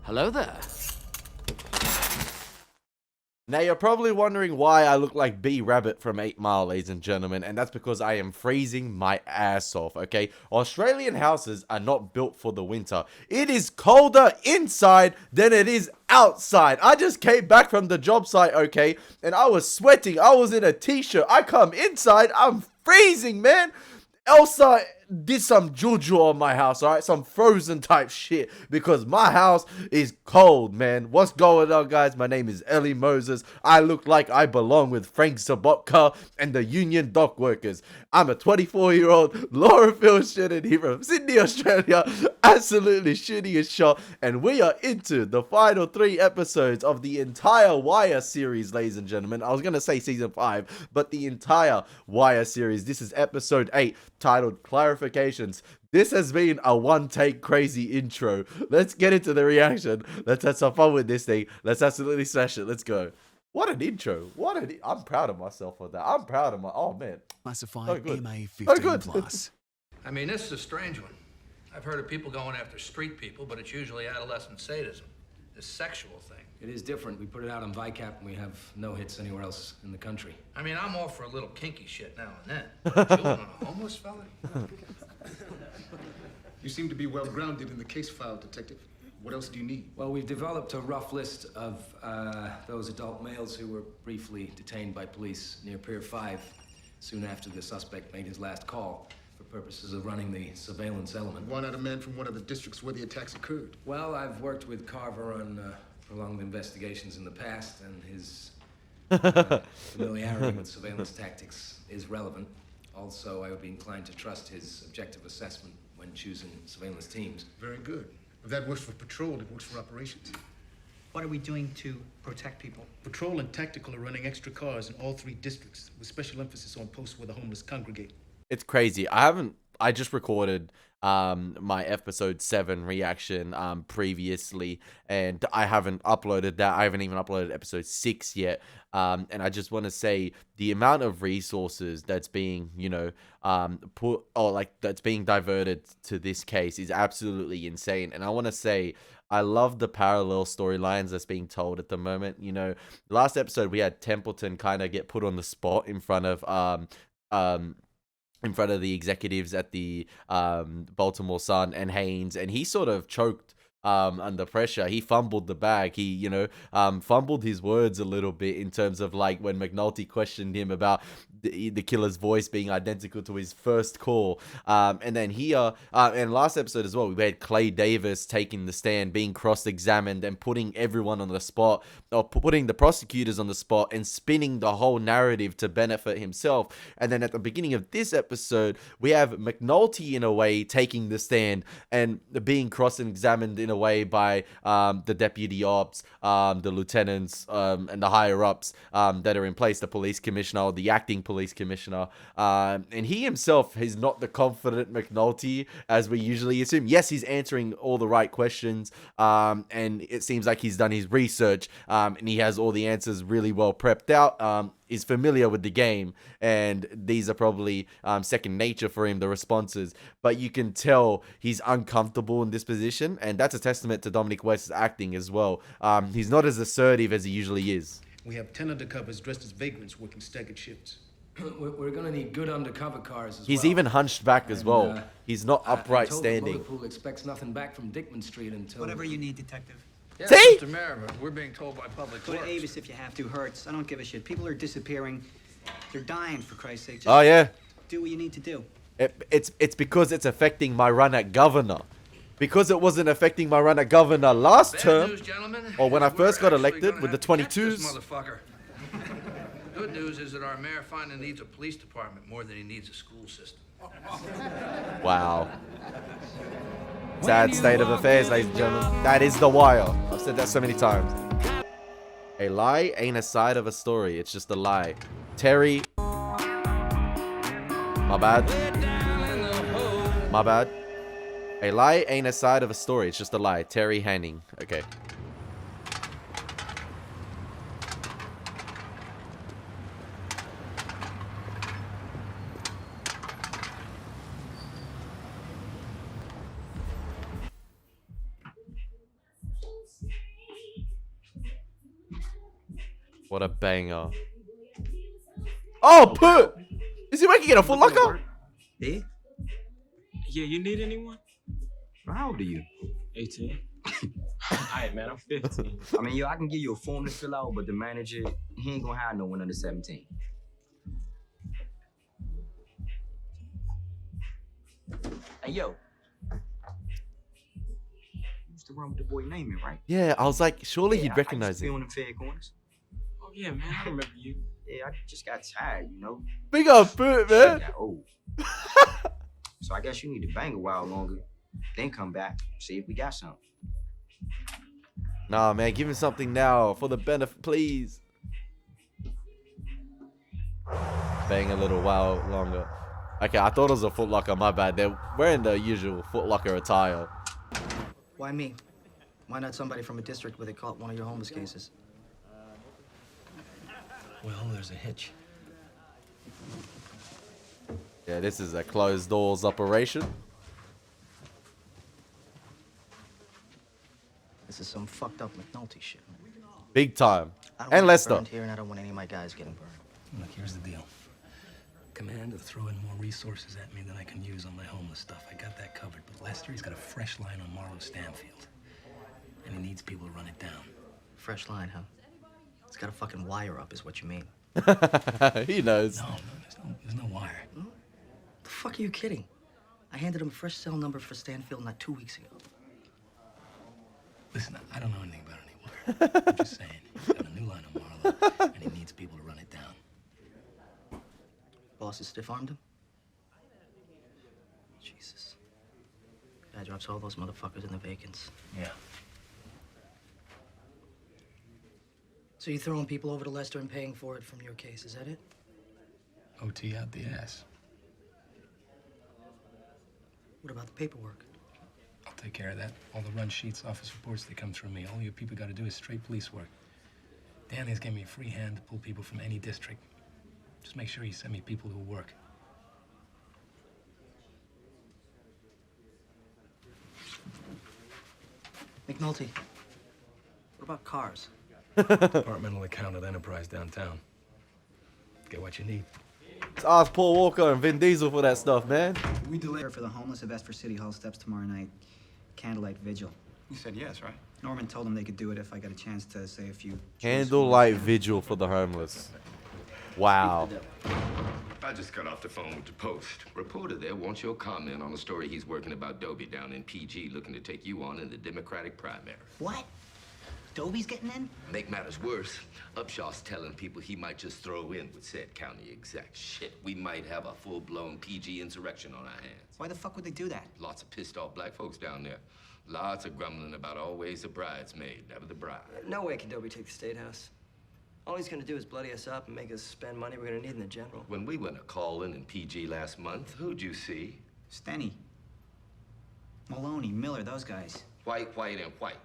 Hello there. Now you're probably wondering why I look like B Rabbit from 8 Mile, ladies and gentlemen, and that's because I am freezing my ass off, okay? Australian houses are not built for the winter. It is colder inside than it is outside. I just came back from the job site, okay? And I was sweating. I was in a t-shirt. I come inside. I'm freezing, man. Elsa did some juju on my house, alright? Some Frozen type shit, because my house is cold, man. What's going on, guys? My name is Elie Moses. I look like I belong with Frank Sobotka and the union dock workers. I'm a 24-year-old Laurelfield student here from Sydney, Australia. Absolutely shooting a shot. And we are into the final 3 episodes of the entire Wire series, ladies and gentlemen. I was going to say season 5, but the entire Wire series. This is episode 8, titled Clarifications. This has been a one-take crazy intro. Let's get into the reaction. Let's have some fun with this thing. Let's absolutely smash it. Let's go. What an intro. I'm proud of myself for that. I'm proud of oh man. Classified good. MA Oh, 15 good. plus. I mean, this is a strange one. I've heard of people going after street people, but it's usually adolescent sadism, this sexual thing. It is different. We put it out on VICAP and we have no hits anywhere else in the country. I mean, I'm all for a little kinky shit now and then. Children on a homeless fella? You seem to be well grounded in the case file, Detective. What else do you need? Well, we've developed a rough list of those adult males who were briefly detained by police near Pier 5 soon after the suspect made his last call for purposes of running the surveillance element. Why not a man from one of the districts where the attacks occurred? Well, I've worked with Carver on prolonged investigations in the past, and his familiarity with surveillance tactics is relevant. Also, I would be inclined to trust his objective assessment when choosing surveillance teams. Very good. If that works for patrol, it works for operations. What are we doing to protect people? Patrol and tactical are running extra cars in all 3 districts, with special emphasis on posts where the homeless congregate. It's crazy. I just recorded my episode 7 reaction previously, and I haven't uploaded that. I haven't even uploaded episode 6 yet. And I just want to say the amount of resources that's being, that's being diverted to this case is absolutely insane. And I want to say I love the parallel storylines that's being told at the moment. Last episode we had Templeton kind of get put on the spot in front of the executives at the Baltimore Sun and Haynes, and he sort of choked under pressure. He fumbled the bag. He, fumbled his words a little bit in terms of like when McNulty questioned him about the killer's voice being identical to his first call. And then here, and last episode as well, we had Clay Davis taking the stand, being cross-examined and putting everyone on the spot, or putting the prosecutors on the spot and spinning the whole narrative to benefit himself. And then at the beginning of this episode, we have McNulty in a way taking the stand and being cross-examined in a way by the deputy ops, the lieutenants, and the higher ups that are in place, the police commissioner or the acting police commissioner, and he himself is not the confident McNulty as we usually assume. Yes, he's answering all the right questions, and it seems like he's done his research, and he has all the answers really well prepped out. Is familiar with the game, and these are probably second nature for him, the responses, but you can tell he's uncomfortable in this position, and that's a testament to Dominic West's acting as well. He's not as assertive as he usually is. We have 10 undercovers dressed as vagrants working staggered shifts. We're going to need good undercover cars as well. He's even hunched back as well. And, He's not upright I told standing. The bullet pool expects nothing back from Dickman Street until... Whatever you need, Detective. Yes, See? Mr. Mayor, but we're being told by public Go to works. Avis if you have to. Hurts. I don't give a shit. People are disappearing. They're dying, for Christ's sake. Just Oh yeah, do what you need to do. it's because it's affecting my run at governor. Because it wasn't affecting my run at governor last Bad term, news, gentlemen. or when I We're first got actually elected gonna with the have to catch this 22s. motherfucker. Good news is that our mayor finally needs a police department more than he needs a school system. Wow. Sad state of affairs, ladies and gentlemen. That is the Wire. I've said that so many times. A lie ain't a side of a story. It's just a lie. Terry. My bad. My bad. A lie ain't a side of a story. It's just a lie. Terry Hanning. Okay. What a banger. Oh, put! Is he making it a Foot Locker? Yeah? Yeah, you need anyone? How old are you? 18. Alright, man, I'm 15. I mean, yo, I can give you a form to fill out, but the manager, he ain't gonna hire no one under 17. Hey, yo. You used to run with the boy Naaman, right? Yeah, I was like, surely Yeah, he'd I recognize used to be him. on them fair corners. Oh, yeah, man, I remember you. Yeah, I just got tired, you know? Big up, Put, I man. got old. So I guess you need to bang a while longer, then come back, see if we got something. Nah, man, give him something now for the benefit, please. Bang a little while longer. Okay, I thought it was a Foot Locker, my bad. They're wearing the usual Foot Locker attire. Why me? Why not somebody from a district where they caught one of your homeless cases? Well, there's a hitch. Yeah, this is a closed doors operation. This is some fucked up McNulty shit, man. Big time. I don't And want to Lester. get burned here, and I don't want any of my guys getting burned. Look, here's the deal. Commander throwing more resources at me than I can use on my homeless stuff. I got that covered. But Lester, he's got a fresh line on Marlo Stanfield. And he needs people to run it down. Fresh line, huh? It's got a fucking wire up, is what you mean. He knows. No, there's no wire. The fuck are you kidding? I handed him a fresh cell number for Stanfield not 2 weeks ago. Listen, I don't know anything about any wire. I'm just saying, he's got a new line on Marlo, and he needs people to run it down. Boss has stiff-armed him? Jesus. Guy drops all those motherfuckers in the vacants. Yeah. So you throwing people over to Lester and paying for it from your case, is that it? OT out the ass. What about the paperwork? I'll take care of that. All the run sheets, office reports, they come through me. All your people got to do is straight police work. Danny's gave me a free hand to pull people from any district. Just make sure you send me people who work. McNulty, what about cars? Departmental account at Enterprise downtown. Get what you need. Let's ask Paul Walker and Vin Diesel for that stuff, man. We deliver for the homeless at Vesper City Hall steps tomorrow night. Candlelight vigil. You said yes, right? Norman told them they could do it if I got a chance to say a few. Candlelight vigil for the homeless. Wow. I just got off the phone with the Post. Reporter there wants your comment on a story he's working about Dobie down in PG, looking to take you on in the Democratic primary. What? Dobie's getting in? Make matters worse, Upshaw's telling people he might just throw in with said county exec. Shit, we might have a full-blown PG insurrection on our hands. Why the fuck would they do that? Lots of pissed-off black folks down there. Lots of grumbling about always the bridesmaid, never the bride. No way can Dobie take the State House. All he's gonna do is bloody us up and make us spend money we're gonna need in the general. When we went a call-in PG last month, who'd you see? Stenny. Maloney, Miller, those guys. White, and white.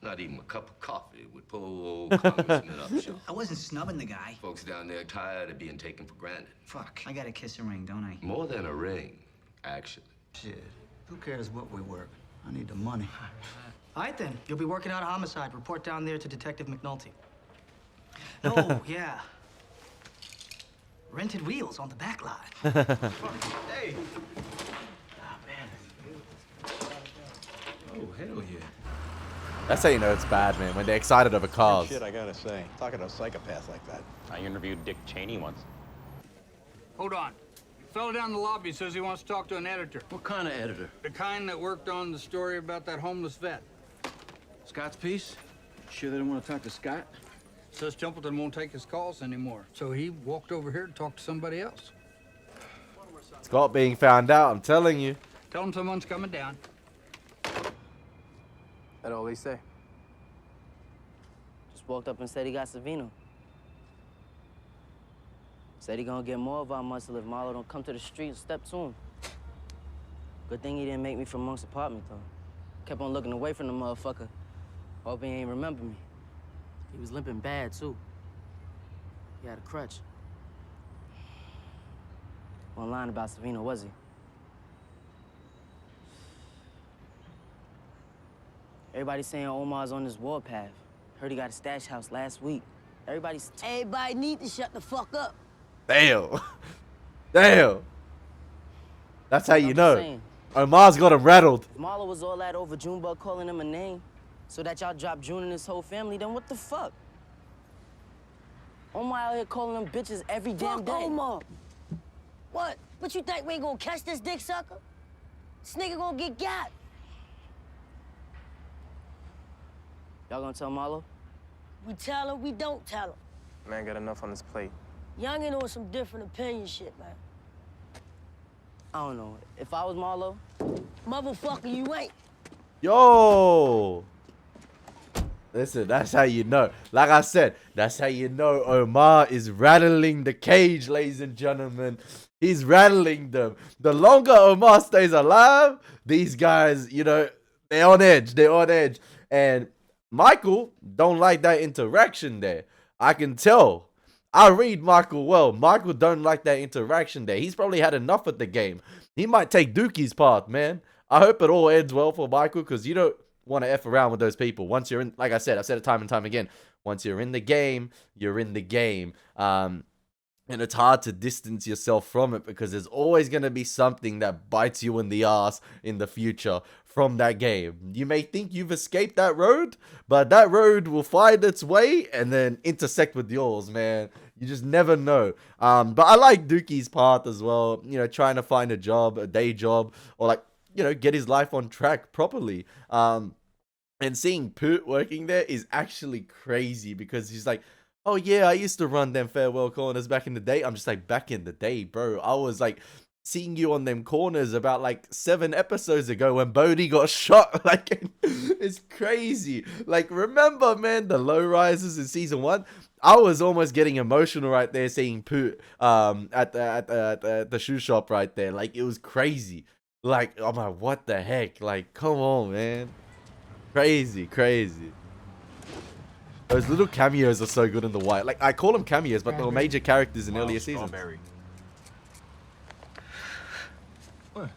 Not even a cup of coffee with poor old Congressman Upshaw. I wasn't snubbing the guy. Folks down there tired of being taken for granted. Fuck. I gotta kiss a ring, don't I? More than a ring, actually. Shit. Who cares what we work? I need the money. All right, then. You'll be working out a homicide. Report down there to Detective McNulty. Oh, yeah. Rented wheels on the back lot. Hey! Oh, hell yeah. That's how you know it's bad, man, when they're excited over cars. Shit, I gotta say. Talking to a psychopath like that. I interviewed Dick Cheney once. Hold on. Fellow down the lobby says he wants to talk to an editor. What kind of editor? The kind that worked on the story about that homeless vet. Scott's piece? Sure they don't want to talk to Scott? Says Templeton won't take his calls anymore. So he walked over here to talk to somebody else. Scott being found out, I'm telling you. Tell him someone's coming down. That all they say. Just walked up and said he got Savino. Said he gonna get more of our muscle if Marlo don't come to the street and step to him. Good thing he didn't make me from Monk's apartment, though. Kept on looking away from the motherfucker. Hope he ain't remember me. He was limping bad, too. He had a crutch. Wasn't lying about Savino, was he? Everybody saying Omar's on this warpath. Heard he got a stash house last week. Everybody need to shut the fuck up. Damn. Damn. That's how you I'm know. saying. Omar's got him rattled. If Marlo was all that over Junebug calling him a name, so that y'all dropped June and his whole family, then what the fuck? Omar out here calling them bitches every damn day. Omar. What? What you think we ain't gonna catch this dick sucker? This nigga gonna get got. Y'all gonna tell Marlo? We tell her, we don't tell her. Man got enough on his plate. Youngin' on some different opinion shit, man. I don't know. If I was Marlo, Motherfucker, you ain't. Yo. Listen, that's how you know. Like I said, that's how you know Omar is rattling the cage, ladies and gentlemen. He's rattling them. The longer Omar stays alive, these guys, you know, they're on edge. They're on edge. And Michael don't like that interaction there. I can tell. I read Michael well. Michael don't like that interaction there. He's probably had enough of the game. He might take Dookie's path, man. I hope it all ends well for Michael, because you don't want to F around with those people. Once you're in, like I said, I've said it time and time again, once you're in the game, you're in the game. And it's hard to distance yourself from it, because there's always going to be something that bites you in the ass in the future from that game. You may think you've escaped that road, but that road will find its way and then intersect with yours, man. You just never know. But I like Dookie's path as well, you know, trying to find a job, a day job, or like, you know, get his life on track properly. And seeing Poot working there is actually crazy, because he's like, oh yeah, I used to run them farewell corners back in the day. I'm just like, back in the day, bro. I was like seeing you on them corners about like 7 episodes ago when Bodhi got shot. Like, it's crazy. Like, remember, man, the low rises in season 1? I was almost getting emotional right there seeing Poot at the shoe shop right there. Like, it was crazy. Like, I'm like, what the heck? Like, come on, man. Crazy, crazy. Those little cameos are so good in The Wire. Like, I call them cameos, but they were major characters in earlier seasons. Nothing,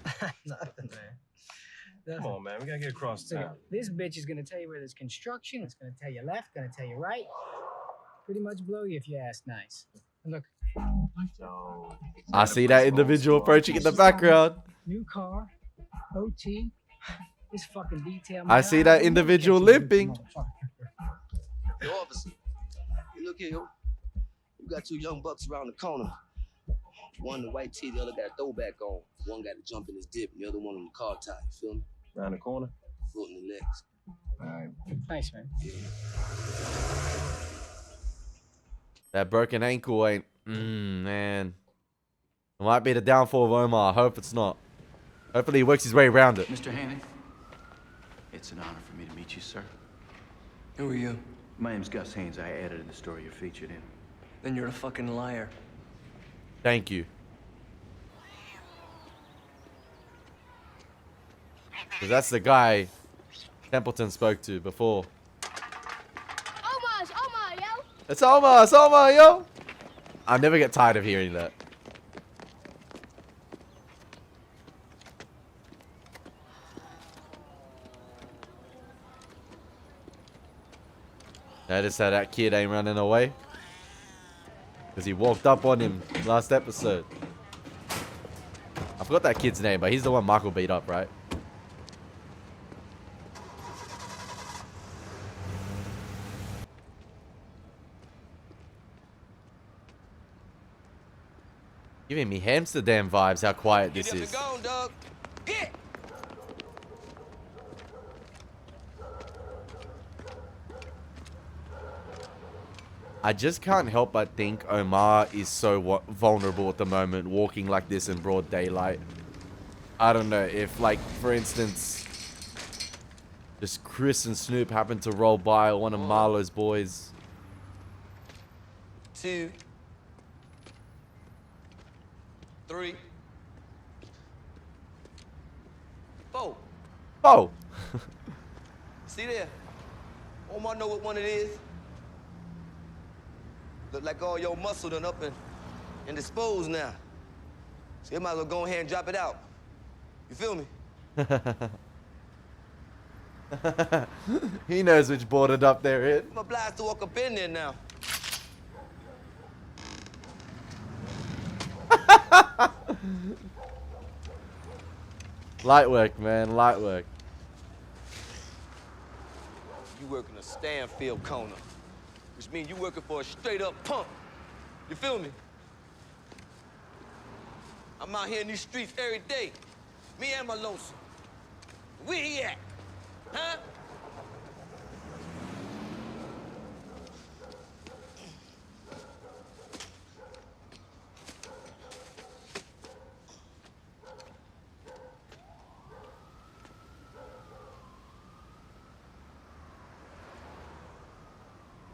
man. Come on, man. We gotta get across town. This bitch is gonna tell you where there's construction. It's gonna tell you left, gonna tell you right. Pretty much blow you if you ask nice. And look. I see that individual approaching in the background. New car, OT, this fucking detail. I see that individual limping. Yo, officer. Hey, look here, yo. You got 2 young bucks around the corner. One in the white tee, the other got a throwback on. One got to jump in his dip, and the other one on the car tie. You feel me? Around the corner? Foot in the legs. All right. Nice, man. Yeah. That broken ankle ain't... man. It might be the downfall of Omar. I hope it's not. Hopefully he works his way around it. Mr. Haney, it's an honor for me to meet you, sir. Who are you? My name's Gus Haynes. I edited the story you're featured in. Then you're a fucking liar. Thank you. Because that's the guy Templeton spoke to before. Omar, yo. It's Omar, yo! I never get tired of hearing that. Notice how that kid ain't running away? Because he walked up on him last episode. I forgot that kid's name, but he's the one Michael beat up, right? Giving me Amsterdam vibes, how quiet this is. Go, dog. Get! I just can't help but think Omar is so vulnerable at the moment, walking like this in broad daylight. I don't know if, like, for instance, just Chris and Snoop happen to roll by, or one of Marlo's boys. 2, 3, 4. Oh! See there? Omar know what one it is. Look like all your muscle done up and disposed now. So you might as well go ahead and drop it out. You feel me? He knows which boarded up they're in. I'm obliged to walk up in there now. Light work, man. Light work. You working a Stanfield corner, which means you working for a straight-up punk. You feel me? I'm out here in these streets every day. Me and my lonesome. Where he at? Huh?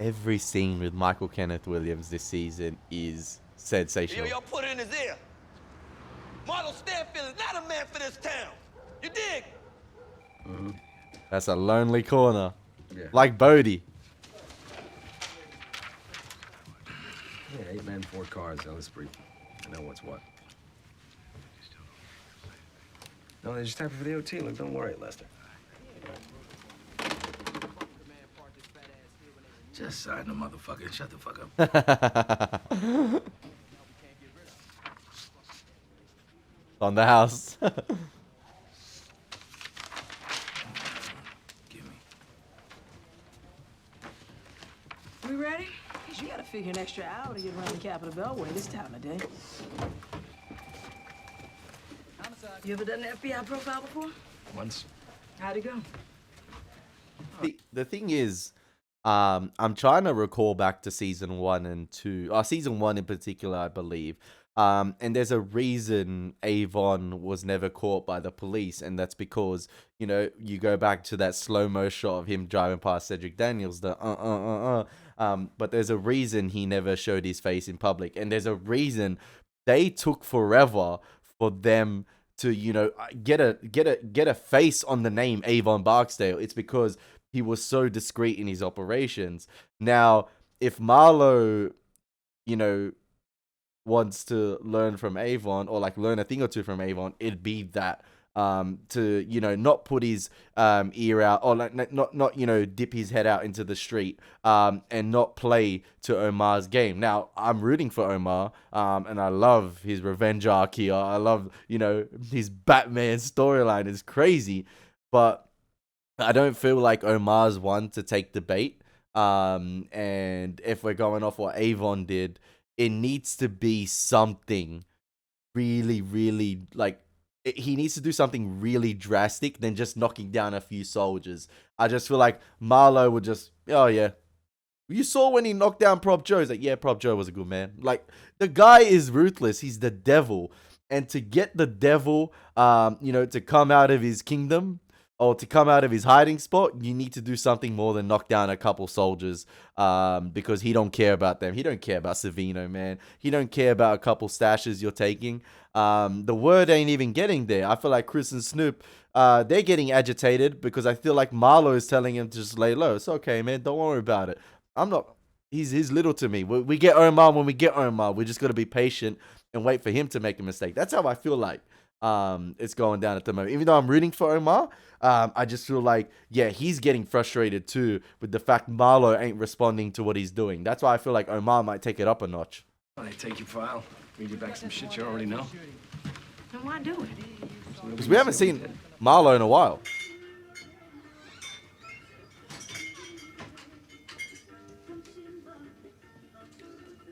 Every scene with Michael Kenneth Williams this season is sensational. Yo, y'all put it in his ear. Marlo Stanfield is not a man for this town. You dig? That's a lonely corner. Yeah. Like Bodie. Yeah, 8 men, 4 cars. That was brief. I know what's what. No, they're just happy for the OT. Look, don't worry, Lester. Just sign the motherfucker and shut the fuck up. On the house. We ready? Cause you gotta figure an extra hour to get around the Capitol Beltway this time of day. You ever done an FBI profile before? Once. How'd it go? The thing is, I'm trying to recall back to season 1 and 2. Season 1 in particular, I believe. And there's a reason Avon was never caught by the police, and that's because, you know, you go back to that slow-mo shot of him driving past Cedric Daniels, but there's a reason he never showed his face in public, and there's a reason they took forever for them to, you know, get a face on the name Avon Barksdale. It's because he was so discreet in his operations. Now, if Marlo, you know, wants to learn from Avon, or like learn a thing or two from Avon, it'd be that to, you know, not put his ear out, or like not you know, dip his head out into the street, and not play to Omar's game. Now, I'm rooting for Omar, and I love his revenge arc here. I love, you know, his Batman storyline is crazy, but I don't feel like Omar's one to take the bait. And if we're going off what Avon did, it needs to be something really, really, like, he needs to do something really drastic than just knocking down a few soldiers. I just feel like Marlo would just, oh yeah, you saw when he knocked down Prop Joe. He's like, yeah, Prop Joe was a good man. Like, the guy is ruthless. He's the devil. And to get the devil, you know, to come out of his kingdom, or to come out of his hiding spot, you need to do something more than knock down a couple soldiers, because he don't care about them. He don't care about Savino, man. He don't care about a couple stashes you're taking. The word ain't even getting there. I feel like Chris and Snoop, they're getting agitated because I feel like Marlo is telling him to just lay low. It's okay, man. Don't worry about it. I'm not... He's little to me. We get Omar when we get Omar. We just got to be patient and wait for him to make a mistake. That's how I feel like it's going down at the moment. Even though I'm rooting for Omar, I just feel like, yeah, he's getting frustrated too with the fact Marlo ain't responding to what he's doing. That's why I feel like Omar might take it up a notch. I take your file, read you back some shit you already know. Then why do it? Because we haven't seen Marlo in a while.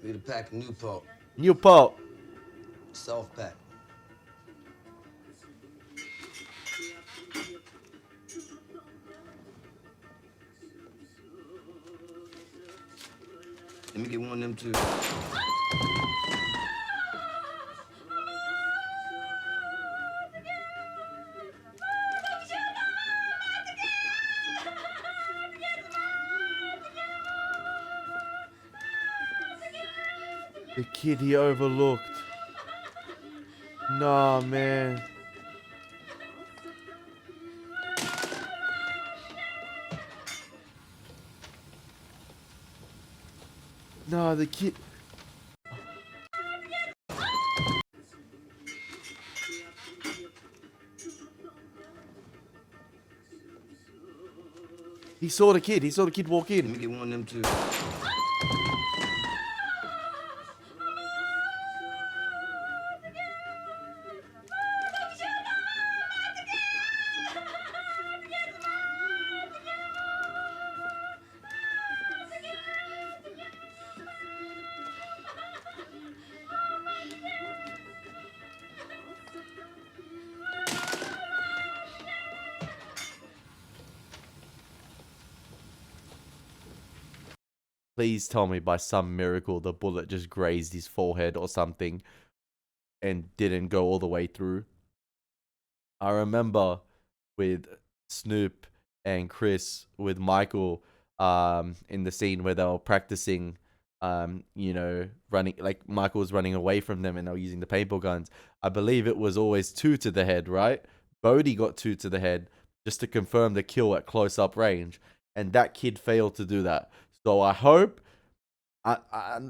Need a pack of Newport. Newport. Soft pack. Let me get one of them too. The kid he overlooked. Nah, man. Nah, the kid... He saw the kid. He saw the kid walk in. Let me get one of them too. Please tell me by some miracle the bullet just grazed his forehead or something and didn't go all the way through. I remember with Snoop and Chris with Michael in the scene where they were practicing, you know, running, like Michael was running away from them and they were using the paintball guns. I believe it was always 2 to the head, right? Bodie got 2 to the head just to confirm the kill at close-up range, and that kid failed to do that. So I hope,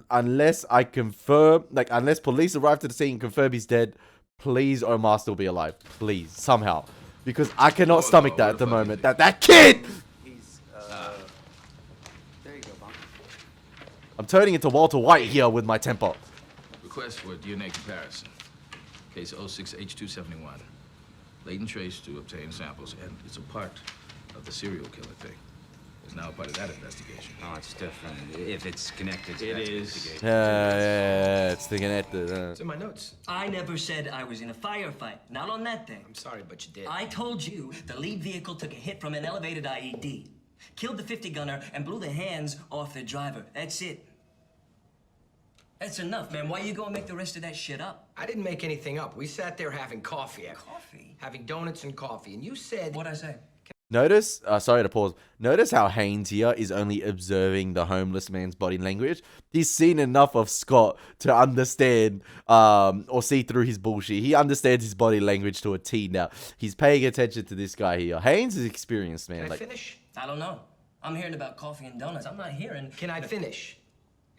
unless I confirm, like, unless police arrive to the scene and confirm he's dead, please Omar still be alive. Please, somehow. Because I cannot stomach that at the moment. That kid! He's, there you go, Bob. I'm turning into Walter White here with my tempo. Request for a DNA comparison. Case 06H271. Latent trace to obtain samples, and it's a part of the serial killer thing. It's now a part of that investigation. Oh, it's different. If it's connected to It that is. investigation. Yeah, it's the connected. It's in my notes. I never said I was in a firefight. Not on that thing. I'm sorry, but you did. I told you the lead vehicle took a hit from an elevated IED, killed the 50 gunner, and blew the hands off the driver. That's it. That's enough, man. Why you gonna make the rest of that shit up? I didn't make anything up. We sat there having coffee. Coffee? Having donuts and coffee, and you said... What'd I say? Notice, sorry to pause. Notice how Haynes here is only observing the homeless man's body language. He's seen enough of Scott to understand, or see through his bullshit. He understands his body language to a T now. He's paying attention to this guy here. Haynes is experienced, man. Can I Like, finish? I don't know. I'm hearing about coffee and donuts. I'm not hearing... Can I finish?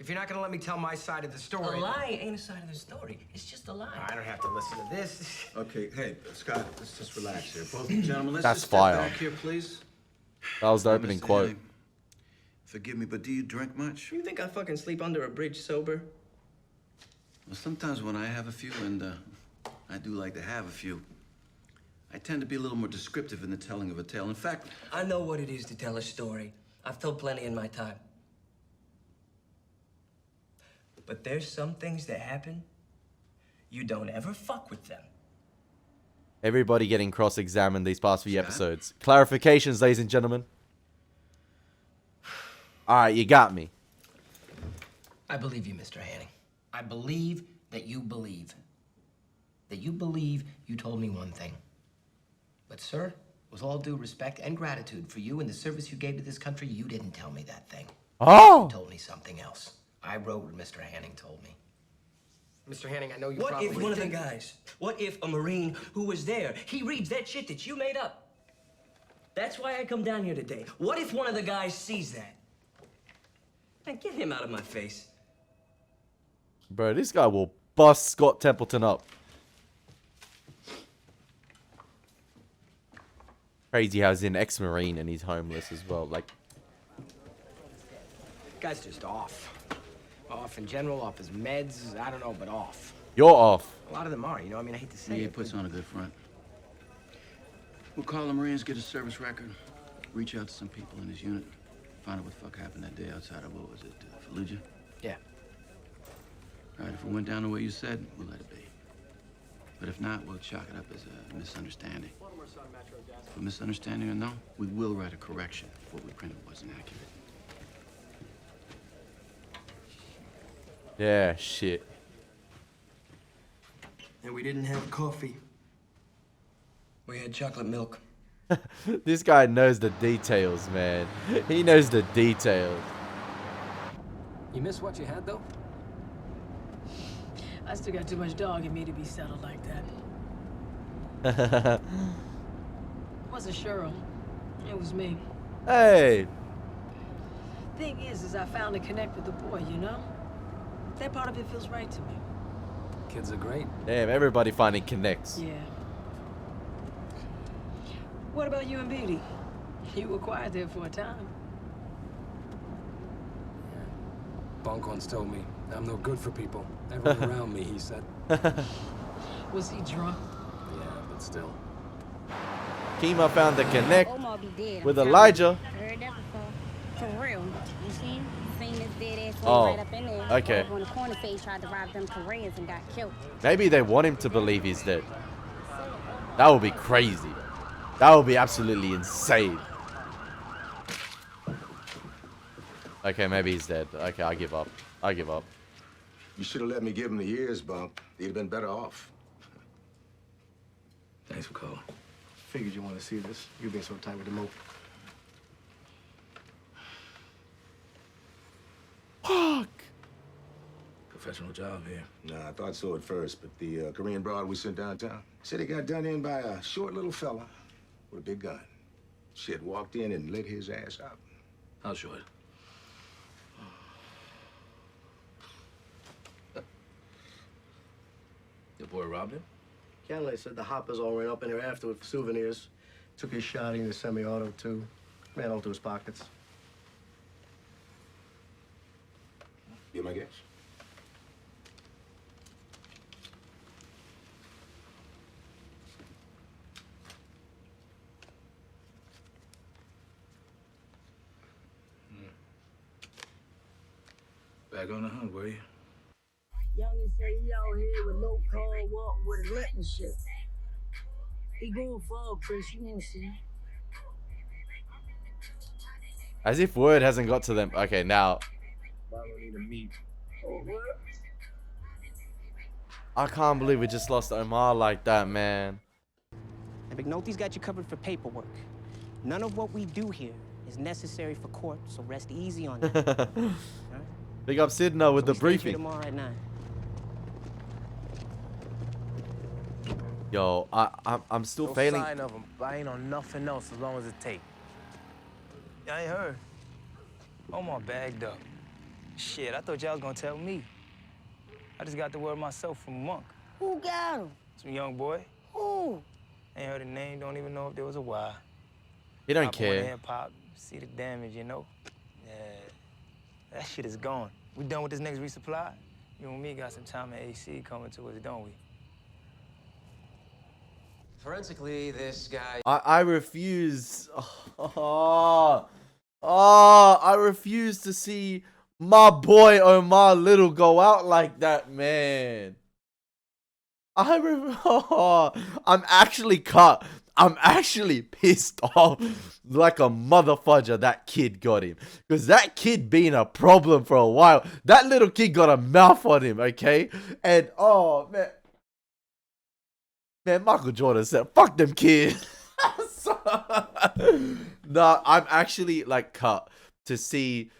If you're not gonna let me tell my side of the A story... lie ain't a side of the story. It's just a lie. I don't have to listen to this. Okay, hey, Scott, let's just relax here. Both gentlemen, let's That's just step fire. back here, please. that was the opening Mr. quote. Henning, forgive me, but do you drink much? You think I fucking sleep under a bridge sober? Well, sometimes when I have a few, and I do like to have a few, I tend to be a little more descriptive in the telling of a tale. In fact, I know what it is to tell a story. I've told plenty in my time. But there's some things that happen, you don't ever fuck with them. Everybody getting cross-examined these past few episodes. Clarifications, ladies and gentlemen. Alright, you got me. I believe you, Mr. Hanning. I believe that you believe. That you believe you told me one thing. But, sir, with all due respect and gratitude for you and the service you gave to this country, you didn't tell me that thing. Oh! You told me something else. I wrote what Mr. Hanning told me. Mr. Hanning, I know you What probably... if one of the guys, what if a Marine who was there, he reads that shit that you made up? That's why I come down here today. What if one of the guys sees that? Man, get him out of my face. Bro, this guy will bust Scott Templeton up. Crazy how he's an ex-Marine and he's homeless as well. Like, Guy's just off. Off in general, off his meds, I don't know, but off. you're off. A lot of them are, you know, I mean, I hate to say he it. puts on a good front. We'll call the Marines, get a service record, reach out to some people in his unit, find out what the fuck happened that day outside of, what was it, Fallujah? Yeah. All right, if it went down the way you said, we'll let it be. But if not, we'll chalk it up as a misunderstanding. For misunderstanding or no, we will write a correction if what we printed wasn't accurate. Yeah, shit. And we didn't have coffee. We had chocolate milk. This guy knows the details, man. He knows the details. You miss what you had, though? I still got too much dog in me to be settled like that. It wasn't Cheryl. It was me. Hey. Thing is I found a connect with the boy, you know? That part of it feels right to me. Kids are great. Damn, everybody finding connects. Yeah. What about you and Beauty? You were quiet there for a time. Bunk once told me I'm no good for people. Everyone around me, he said. Was he drunk? Yeah, but still. Kima found the connect Omar be dead. with I'm Elijah. Heard that before. For real. You seen this dead ass Oh, right up in there. okay. Over on the corner say he tried to rob them Koreans and got killed. Maybe they want him to believe he's dead. That would be crazy. That would be absolutely insane. Okay, maybe he's dead. Okay, I give up. I give up. You should have let me give him the years, Bump. He'd have been better off. Thanks for calling. Figured you want to see this. You've been so tight with the mope. Fuck. Professional job here. Nah, I thought so at first, but the Korean broad we sent downtown said he got done in by a short little fella with a big gun. Shit, walked in and lit his ass up. How short? Your boy robbed him? Canley said the hoppers all ran up in there afterward for souvenirs. Took his shot in the semi-auto, too. Ran all to his pockets. Be my guess. Back on the hunt, were you? Youngin say he out here with no car, walk with a limp and shit. He going for Chris, you won't see. As if word hasn't got to them. Okay, now. Marlo need to meet. Oh, what? I can't believe we just lost Omar like that, man. And McNulty's got you covered for paperwork. None of what we do here is necessary for court, so rest easy on that. Right? Big up Sidna with the briefing. Tomorrow at 9. Yo, I'm still no failing. sign of him. I ain't on nothing else as long as it take. Yeah, I ain't heard. Omar bagged up. Shit, I thought y'all was gonna tell me. I just got the word myself from Monk. Who got him? Some young boy. Who? Ain't heard the name, don't even know if there was a why. He don't Pop on care. Hip hop, see the damage, you know? Yeah, that shit is gone. We done with this next resupply? You and me got some time at AC coming to us, don't we? Forensically, this guy... I refuse. I refuse to see my boy Omar Little go out like that, man. I'm actually cut. I'm actually pissed off like a motherfudger that kid got him. Because that kid been a problem for a while. That little kid got a mouth on him, okay? And, oh, man. Man, Michael Jordan said, fuck them kids. Nah, I'm actually, like, cut to see,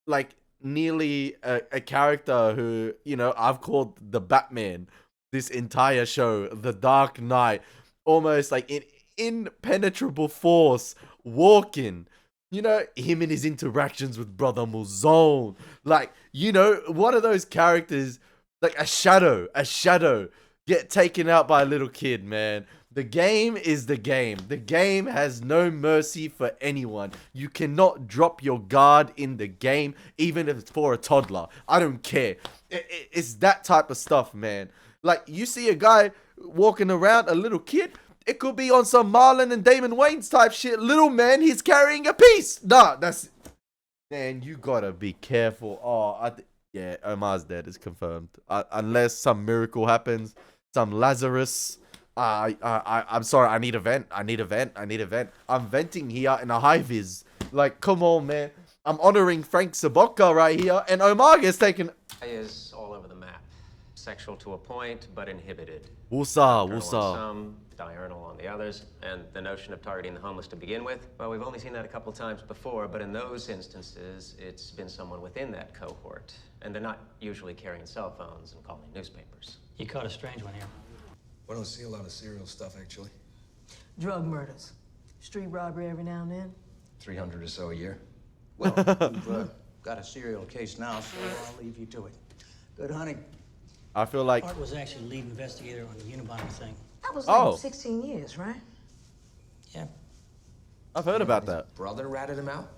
like, nearly a character who, you know, I've called the Batman this entire show, the Dark Knight, almost like an impenetrable force walking. You know, him and his interactions with Brother Mulzone. Like, you know, one of those characters, like a shadow, get taken out by a little kid, man. The game is the game. The game has no mercy for anyone. You cannot drop your guard in the game, even if it's for a toddler. I don't care. It's that type of stuff, man. Like, you see a guy walking around, a little kid, it could be on some Marlon and Damon Wayans type shit. Little man, he's carrying a piece. Nah, that's... Man, you gotta be careful. Oh, yeah, Omar's dead. It's confirmed. Unless some miracle happens. Some Lazarus. I'm sorry. I need a vent. I need a vent. I'm venting here in a high vis. Like, come on, man. I'm honoring Frank Saboka right here. And Omar gets taken... is all over the map. Sexual to a point, but inhibited. Wusa. On some, diurnal on the others, and the notion of targeting the homeless to begin with, well, we've only seen that a couple times before, but in those instances, it's been someone within that cohort, and they're not usually carrying cell phones and calling newspapers. You caught a strange one here. We don't see a lot of serial stuff, actually. Drug murders. Street robbery every now and then. 300 or so a year. Well, we've got a serial case now, so I'll leave you to it. Good hunting. I feel like... Art was actually lead investigator on the Unabomber thing. That was like 16 years, right? Yeah. I've heard about His that. brother ratted him out?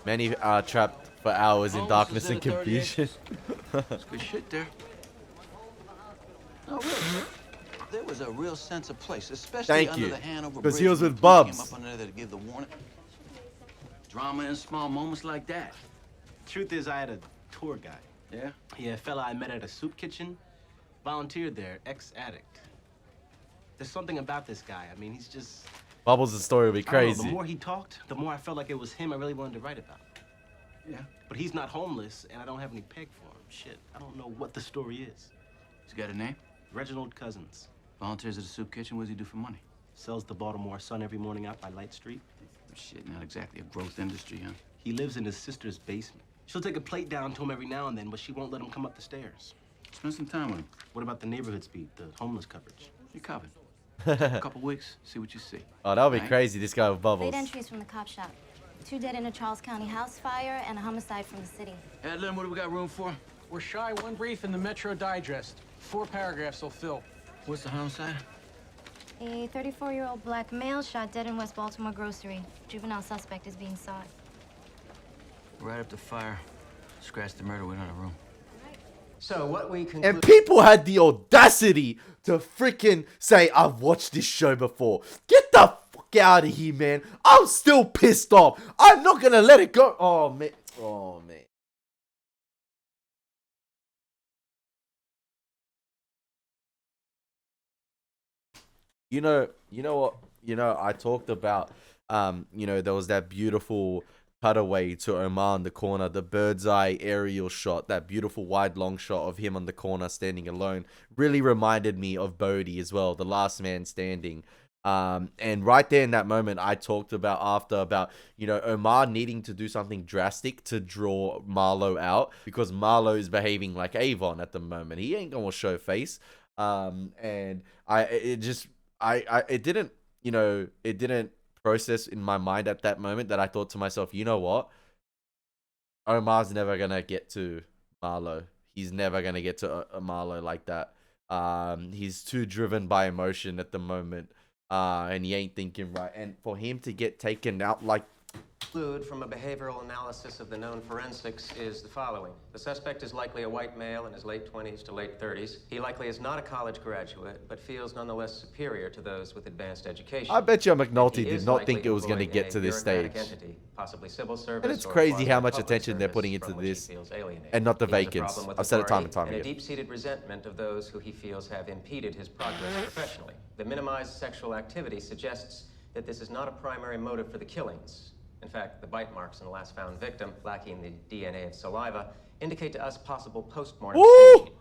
Many are trapped for hours in Holmes darkness is and at a 38. confusion. That's good shit there. No, really. There was a real sense of place, especially Thank under you. the Hanover 'Cause Bridge. he was when with the police Bubs. Came up under there to give the warning. Drama in small moments like that. Truth is, I had a tour guide. Yeah? Yeah, a fella I met at a soup kitchen. Volunteered there, ex-addict. There's something about this guy. I mean, he's just... Bubbles' story will be I don't know, crazy. the more he talked, the more I felt like it was him I really wanted to write about. Yeah. But he's not homeless, and I don't have any peg for him. Shit, I don't know what the story is. He's got a name? Reginald Cousins. Volunteers at the soup kitchen. What does he do for money? Sells the Baltimore Sun every morning out by Light Street. Shit, not exactly a growth industry, huh? He lives in his sister's basement. She'll take a plate down to him every now and then, but she won't let him come up the stairs. Spend some time with him. What about the neighborhood speed, the homeless coverage? You covered. A couple weeks, see what you see. Oh, that would be Right? crazy, this guy with Bubbles. Late entries from the cop shop. 2 dead in a Charles County house fire and a homicide from the city. Adlin, what do we got room for? We're shy one brief in the Metro Digest. 4 paragraphs will fill. What's the homicide? A 34-year-old black male shot dead in West Baltimore grocery. Juvenile suspect is being sought. Right up the fire. Scratch the murder, we don't have room. So what we conclude... And people had the audacity to freaking say, I've watched this show before. Get the fuck out of here, man. I'm still pissed off. I'm not gonna let it go. Oh, man. Oh, man. You know what? I talked about, there was that beautiful cutaway to Omar in the corner, the bird's eye aerial shot, that beautiful wide long shot of him on the corner standing alone, really reminded me of Bodhi as well, the last man standing. And right there in that moment, I talked about Omar needing to do something drastic to draw Marlo out, because Marlo is behaving like Avon at the moment. He ain't gonna show face. And it didn't process in my mind at that moment that I thought to myself, you know what? Omar's never gonna get to Marlo. He's never gonna get to Marlo like that. He's too driven by emotion at the moment. And he ain't thinking right. And for him to get taken out like... From a behavioral analysis of the known forensics is the following. The suspect is likely a white male in his late 20s to late 30s. He likely is not a college graduate, but feels nonetheless superior to those with advanced education. I bet you McNulty did not think it was going to get to this stage. Entity, possibly civil service, and it's crazy how much attention they're putting into this and not the vacants. I've said it time and time again. And a deep-seated resentment of those who he feels have impeded his progress professionally. The minimized sexual activity suggests that this is not a primary motive for the killings. In fact, the bite marks in the last found victim, lacking the DNA of saliva, indicate to us possible post-mortem staging.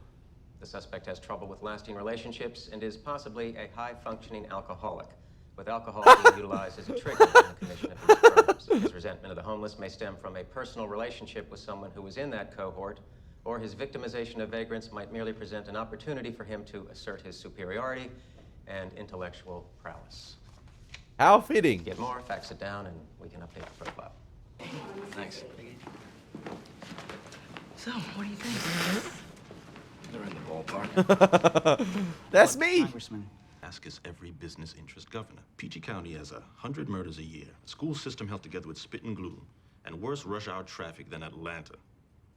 The suspect has trouble with lasting relationships and is possibly a high-functioning alcoholic, with alcohol being utilized as a trigger in the commission of these crimes. His resentment of the homeless may stem from a personal relationship with someone who was in that cohort, or his victimization of vagrants might merely present an opportunity for him to assert his superiority and intellectual prowess. How fitting. Get more, fax it down, and we can update the profile. Thanks. So, what do you think? They're in the ballpark. That's me. Congressman. Ask is every business interest governor. PG County has 100 murders a year. A school system held together with spit and glue, and worse rush hour traffic than Atlanta.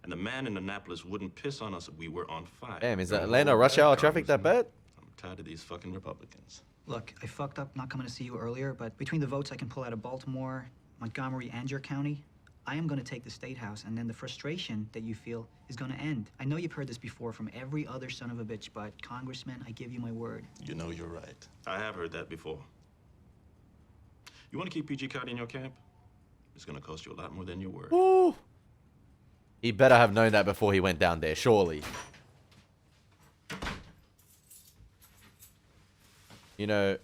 And the man in Annapolis wouldn't piss on us if we were on fire. Damn, is Atlanta rush hour traffic that bad? I'm tired of these fucking Republicans. Look, I fucked up not coming to see you earlier, but between the votes I can pull out of Baltimore, Montgomery, and your county, I am going to take the State House, and then the frustration that you feel is going to end. I know you've heard this before from every other son of a bitch, but Congressman, I give you my word. You know you're right. I have heard that before. You want to keep PG County in your camp? It's going to cost you a lot more than your word. Woo. He better have known that before he went down there, surely. You know,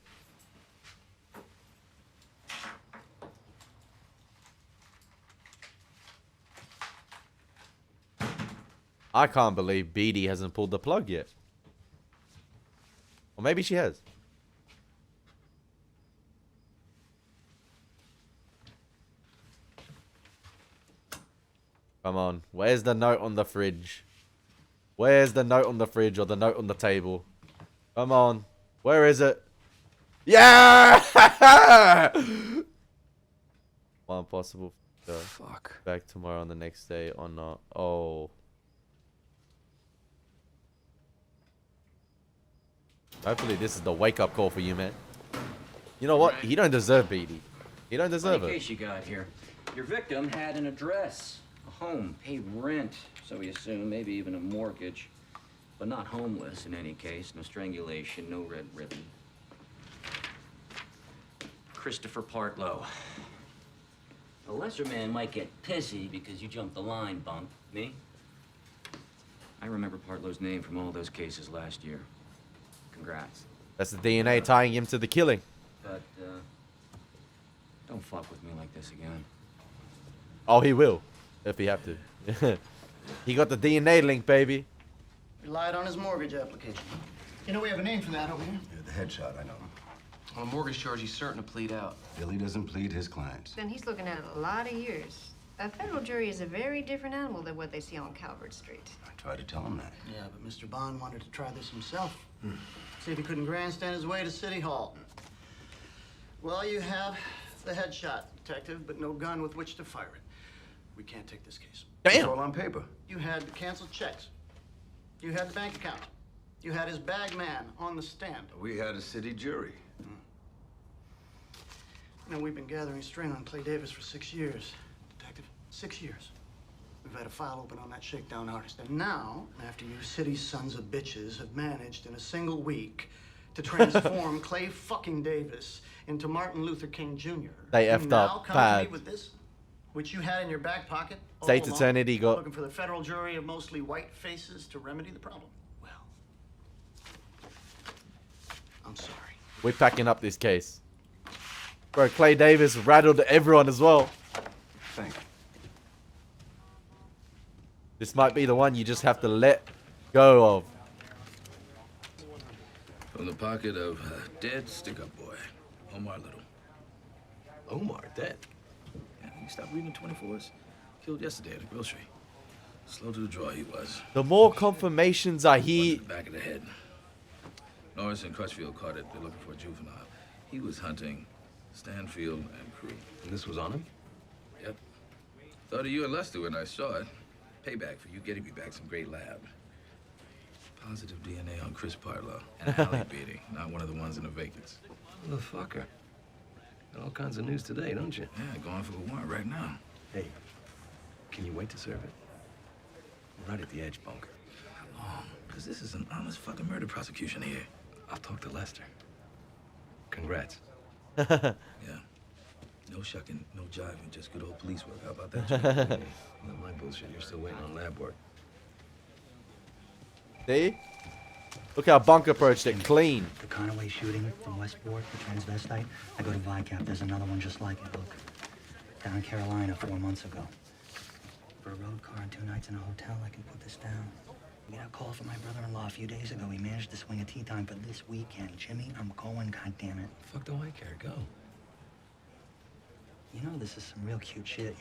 I can't believe Beatty hasn't pulled the plug yet. Or maybe she has. Come on. Where's the note on the fridge? Where's the note on the fridge or the note on the table? Come on. Where is it? Yeah! One possible. Fuck. Back tomorrow on the next day or not? Oh. Hopefully this is the wake-up call for you, man. You know what? He don't deserve BD. He don't deserve Funny it. case you got here. Your victim had an address, a home, paid rent, so we assume maybe even a mortgage, but not homeless in any case. No strangulation, no red ribbon. Christopher Partlow. A lesser man might get pissy because you jumped the line, bunk. Me? I remember Partlow's name from all those cases last year. Congrats. That's the DNA tying him to the killing. But, don't fuck with me like this again. Oh, he will. If he have to. He got the DNA link, baby. Relied on his mortgage application. You know, we have a name for that over here. Yeah, the headshot, I know. On a mortgage charge, he's certain to plead out. Billy doesn't plead his clients. Then he's looking at a lot of years. A federal jury is a very different animal than what they see on Calvert Street. I tried to tell him that. Yeah, but Mr. Bond wanted to try this himself. See if he couldn't grandstand his way to City Hall. Well, you have the headshot, detective, but no gun with which to fire it. We can't take this case. It's all on paper. You had the canceled checks. You had the bank account. You had his bag man on the stand. We had a city jury. You know, we've been gathering string on Clay Davis for 6 years, detective. 6 years. We've had a file open on that shakedown artist. And now, after you city sons of bitches have managed in a single week to transform Clay fucking Davis into Martin Luther King Jr. They you effed now up come to bad. me with this, which you had in your back pocket all State's along, attorney got- looking for the federal jury of mostly white faces to remedy the problem. Well, I'm sorry. We're packing up this case. Bro, Clay Davis rattled everyone as well. Thank you. This might be the one you just have to let go of. From the pocket of dead stick-up boy, Omar Little. Omar, dead? Yeah, you stopped reading the 24s? Killed yesterday at a grocery. Slow to the draw he was. The more confirmations I hear. Back of the head. Norris and Crutchfield caught it. They're looking for a juvenile. He was hunting Stanfield and crew. And this was on him? Yep. Thought of you and Lester when I saw it. Payback for you getting me back some great lab. Positive DNA on Chris Partlow. An alley beating, not one of the ones in the vacants. Motherfucker. Got all kinds of news today, don't you? Yeah, going for a warrant right now. Hey, can you wait to serve it? We're right at the edge, bunker. How long? Because this is an honest fucking murder prosecution here. I'll talk to Lester. Congrats. Yeah. No shucking, no jiving, just good old police work. How about that? Hey, not my bullshit. You're still waiting on lab work. See? Look how Bunker approached it clean. The Conaway shooting from Westport, the transvestite. I go to VICAP. There's another one just like it. Look, down in Carolina 4 months ago. For a road car and 2 nights in a hotel, I can put this down. We got a call from my brother-in-law a few days ago. He managed to swing a tea time for this weekend. Jimmy, I'm going, goddammit. Fuck do I care? Go. You know this is some real cute shit.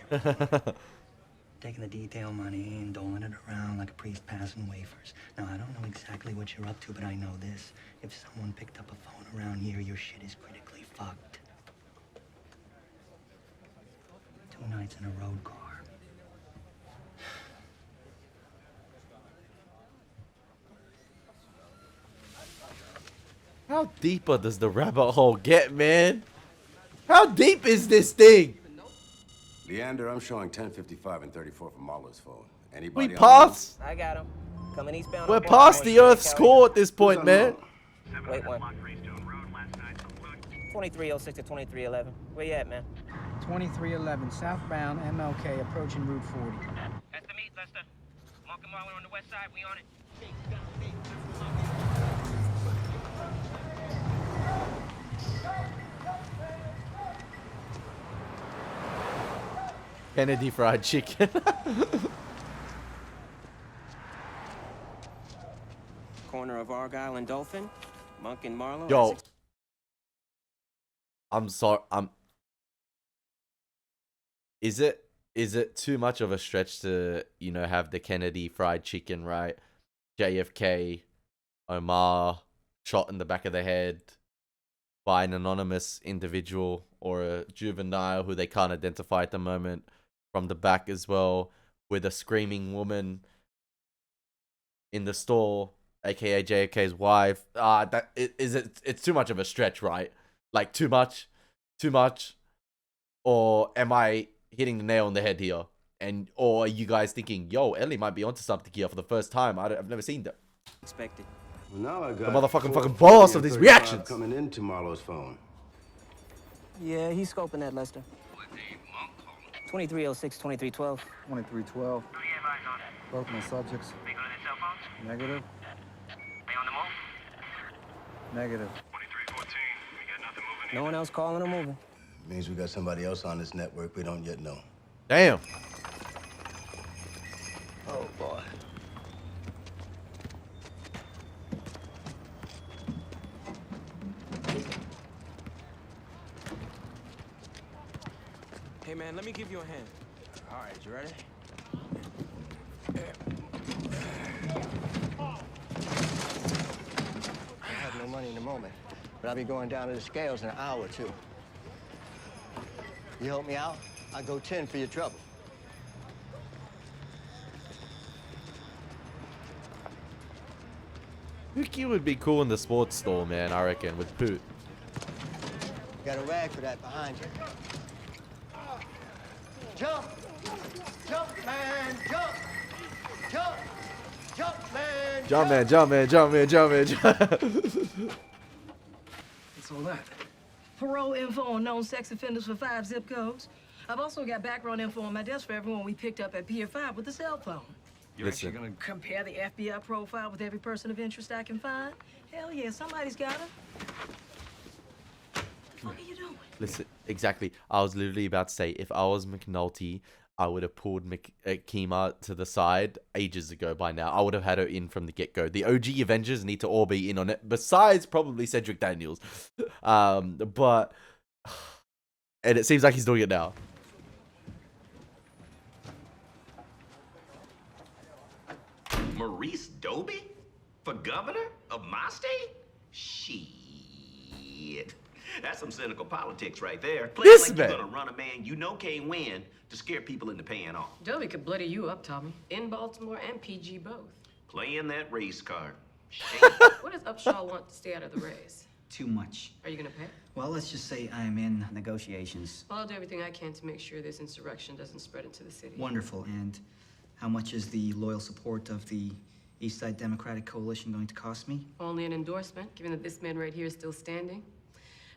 Taking the detail money and doling it around like a priest passing wafers. Now, I don't know exactly what you're up to, but I know this. If someone picked up a phone around here, your shit is critically fucked. 2 nights in a road car. How deeper does the rabbit hole get, man? How deep is this thing? Leander, I'm showing 1055 and 34 from Marlo's phone. Anybody We on past. I got him. Coming eastbound. We're past the Earth's core at this point, man. Wait one. 2306 to 2311. Where you at, man? 2311, southbound MLK, approaching Route 40. That's the meet, Lester. Mark and Marlo on the west side. We on it. Kennedy Fried Chicken. Corner of Argyle and Dolphin. Monk and Marlo. Yo. I'm sorry. Is it too much of a stretch to, you know, have the Kennedy Fried Chicken, right? JFK, Omar, shot in the back of the head by an anonymous individual or a juvenile who they can't identify at the moment from the back as well, with a screaming woman in the store, aka JFK's wife. It's too much of a stretch, right? Like too much, or am I hitting the nail on the head here? Or are you guys thinking, yo, Elie might be onto something here for the first time? I've never seen that. Expected. Well, now I got The fucking boss of these 35 reactions. coming into Marlo's phone. Yeah, he's scoping that, Lester. 2306, 2312. 2312. Both my subjects. Negative. Negative. No one else calling or moving. Means we got somebody else on this network we don't yet know. Damn. Oh, boy. Hey, man, let me give you a hand. All right, you ready? I have no money in the moment, but I'll be going down to the scales in an hour or two. You help me out, I'll go 10 for your trouble. Ricky would be cool in the sports store, man, I reckon, with Poot. Got a rag for that behind you. Jump! Jump, man! Jump! Jump! Jump, man! Jump, man, jump, man, jump, man, jump, man, jump. What's all that? Parole info on known sex offenders for 5 zip codes. I've also got background info on my desk for everyone we picked up at Pier 5 with a cell phone. You're actually gonna compare the FBI profile with every person of interest I can find? Hell yeah, somebody's got her. What are you doing? Listen, exactly. I was literally about to say, if I was McNulty, I would have pulled Kima to the side ages ago by now. I would have had her in from the get-go. The OG Avengers need to all be in on it, besides probably Cedric Daniels. But... And it seems like he's doing it now. Maurice Doby? For governor of my state? Shit. That's some cynical politics right there. Playing like you're gonna run a man you know can't win to scare people into paying off. Doby could bloody you up, Tommy. In Baltimore and PG both. Playing that race card. What does Upshaw want to stay out of the race? Too much. Are you gonna pay? Well, let's just say I'm in negotiations. Well, I'll do everything I can to make sure this insurrection doesn't spread into the city. Wonderful. And how much is the loyal support of the East Side Democratic Coalition going to cost me? Only an endorsement, given that this man right here is still standing.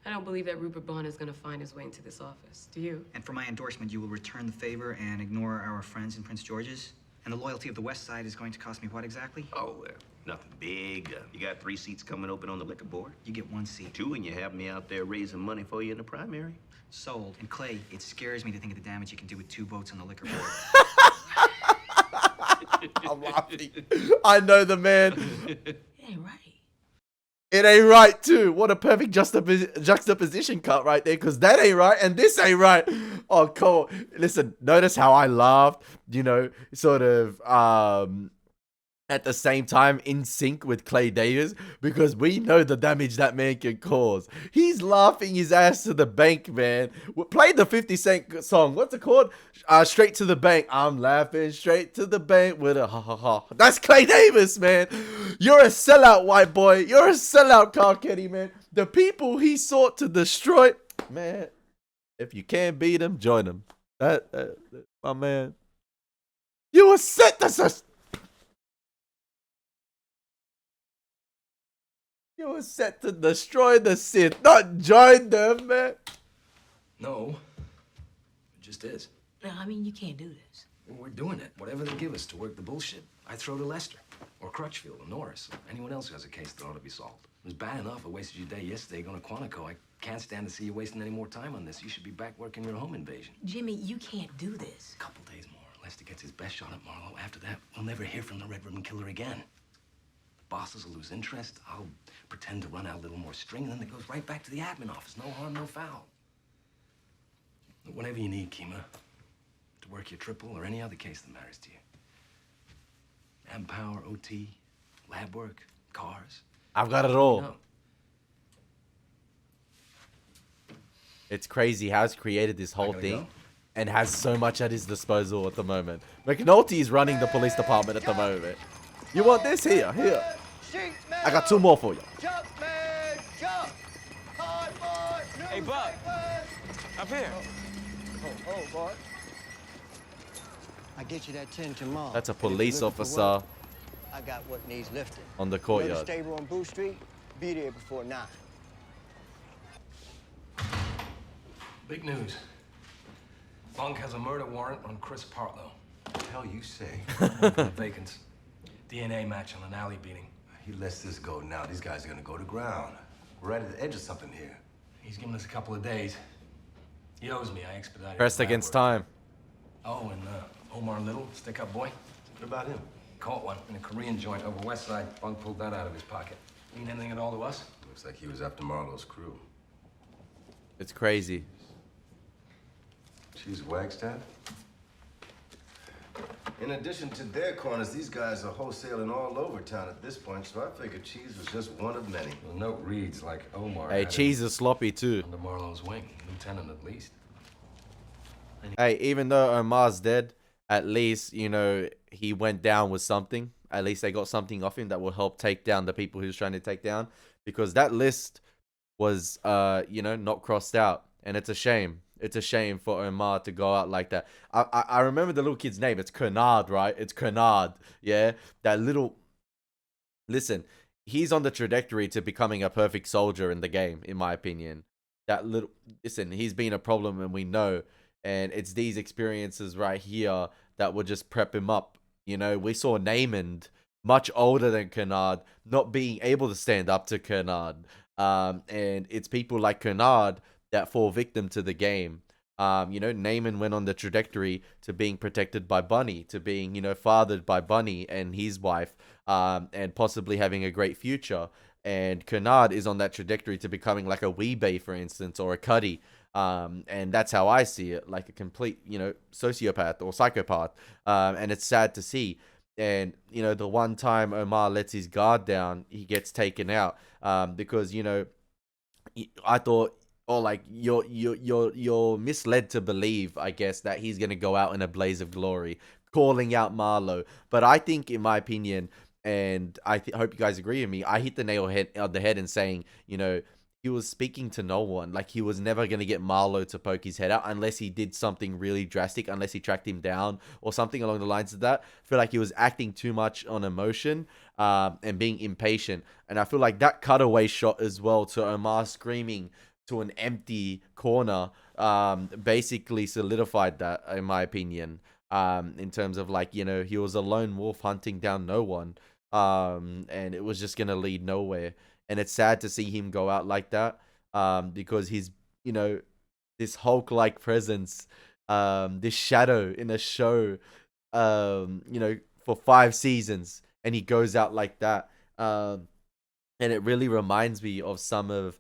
I don't believe that Rupert Bond is gonna find his way into this office. Do you? And for my endorsement, you will return the favor and ignore our friends in Prince George's? And the loyalty of the West Side is going to cost me what exactly? Oh, nothing big. You got 3 seats coming open on the liquor board? You get 1 seat. 2, and you have me out there raising money for you in the primary? Sold. And Clay, it scares me to think of the damage you can do with 2 votes on the liquor board. I'm laughing. I know the man. It ain't right. It ain't right too. What a perfect juxtaposition cut right there, because that ain't right and this ain't right. Oh, cool. Listen, notice how I laughed, you know, sort of at the same time in sync with Clay Davis, because we know the damage that man can cause. He's laughing his ass to the bank, man. Play the 50 Cent song. What's it called? Straight to the bank. I'm laughing straight to the bank with a ha ha ha. That's Clay Davis, man. You're a sellout, white boy. You're a sellout, Carl Kenny, man. The people he sought to destroy, man. If you can't beat him, join him. My man. You were set to You were set to destroy the Sith, not join them, man. No. It just is. No, I mean, you can't do this. Well, we're doing it. Whatever they give us to work the bullshit, I throw to Lester. Or Crutchfield, or Norris. Or anyone else who has a case that ought to be solved. It was bad enough I wasted your day yesterday going to Quantico. I can't stand to see you wasting any more time on this. You should be back working your home invasion. Jimmy, you can't do this. Couple days more. Lester gets his best shot at Marlo. After that, we'll never hear from the Red Ribbon Killer again. Bosses will lose interest. I'll pretend to run out a little more string, and then it goes right back to the admin office. No harm, no foul. Whatever you need, Kima, to work your triple or any other case that matters to you. Manpower, OT, lab work, cars. I've got it all. It's crazy how he's created this whole thing and has so much at his disposal at the moment. McNulty is running the police department at the moment. You want this? Here. I got 2 more for you. Hey, Buck. Up here. Oh, boy. I get you that 10 tomorrow. That's a And if you're police looking for officer work, I got what needs lifting. on the Go to courtyard. the stable on Booth Street. Be there before 9. Big news. Bunk has a murder warrant on Chris Partlow. The hell you say? Vacants. DNA match on an alley beating. He lets this go now. These guys are gonna go to ground. We're right at the edge of something here. He's given us a couple of days. He owes me. I expedited. Pressed against time. Oh, and Omar Little, stick-up boy. What about him? Caught one in a Korean joint over West Side. Bunk pulled that out of his pocket. Mean anything at all to us? Looks like he was after Marlo's crew. It's crazy. Cheese Wagstaff? In addition to their corners, these guys are wholesaling all over town at this point, so I figured Cheese was just one of many. The note reads like Omar. Hey, had Cheese him is sloppy too. under Marlo's wing, lieutenant at least. Hey, even though Omar's dead, at least, you know, he went down with something. At least they got something off him that will help take down the people he was trying to take down. Because that list was, you know, not crossed out. And it's a shame. It's a shame for Omar to go out like that. I remember the little kid's name. It's Kennard, right? It's Kennard. Yeah? That little... Listen, he's on the trajectory to becoming a perfect soldier in the game, in my opinion. That little... Listen, he's been a problem and we know. And it's these experiences right here that will just prep him up. You know, we saw Naaman, much older than Kennard, not being able to stand up to Kennard. And it's people like Kennard that fall victim to the game. You know, Naaman went on the trajectory to being protected by Bunny, to being, you know, fathered by Bunny and his wife, and possibly having a great future. And Kennard is on that trajectory to becoming like a Weebay, for instance, or a Cuddy. And that's how I see it, like a complete, you know, sociopath or psychopath. And it's sad to see. And, you know, the one time Omar lets his guard down, he gets taken out. Because, you know, I thought, or like you're misled to believe, I guess, that he's gonna go out in a blaze of glory, calling out Marlo. But I think, in my opinion, and I hope you guys agree with me, I hit the nail on the head in saying, you know, he was speaking to no one. Like, he was never gonna get Marlo to poke his head out unless he did something really drastic, unless he tracked him down or something along the lines of that. I feel like he was acting too much on emotion and being impatient. And I feel like that cutaway shot as well to Omar screaming to an empty corner basically solidified that, in my opinion, in terms of, like, you know, he was a lone wolf hunting down no one, and it was just gonna lead nowhere. And it's sad to see him go out like that, because he's, you know, this Hulk-like presence, this shadow in a show, you know, for 5 seasons, and he goes out like that, and it really reminds me of some of,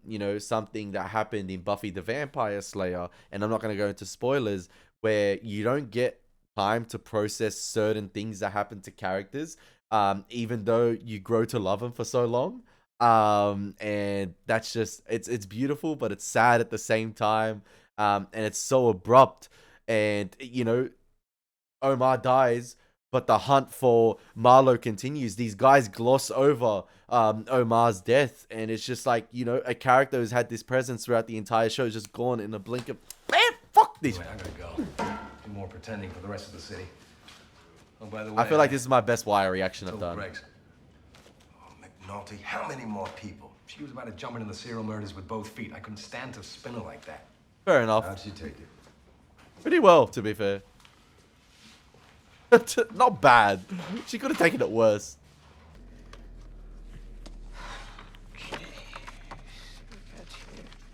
you know, something that happened in Buffy the Vampire Slayer, and I'm not going to go into spoilers, where you don't get time to process certain things that happen to characters, even though you grow to love them for so long. And that's just, it's beautiful, but it's sad at the same time. And it's so abrupt. And, you know, Omar dies, but the hunt for Marlo continues. These guys gloss over Omar's death, and it's just like, you know, a character who's had this presence throughout the entire show is just gone in a blink of, man, fuck this. Anyway, I gotta go. Do more pretending for the rest of the city. Oh, by the way, I feel like this is my best wire reaction I've done. Greg's. Oh, McNulty, how many more people? She was about to jump into the serial murders with both feet. I couldn't stand to spin her like that. Fair enough. How'd she take it? Pretty well, to be fair. Not bad. She could have taken it worse.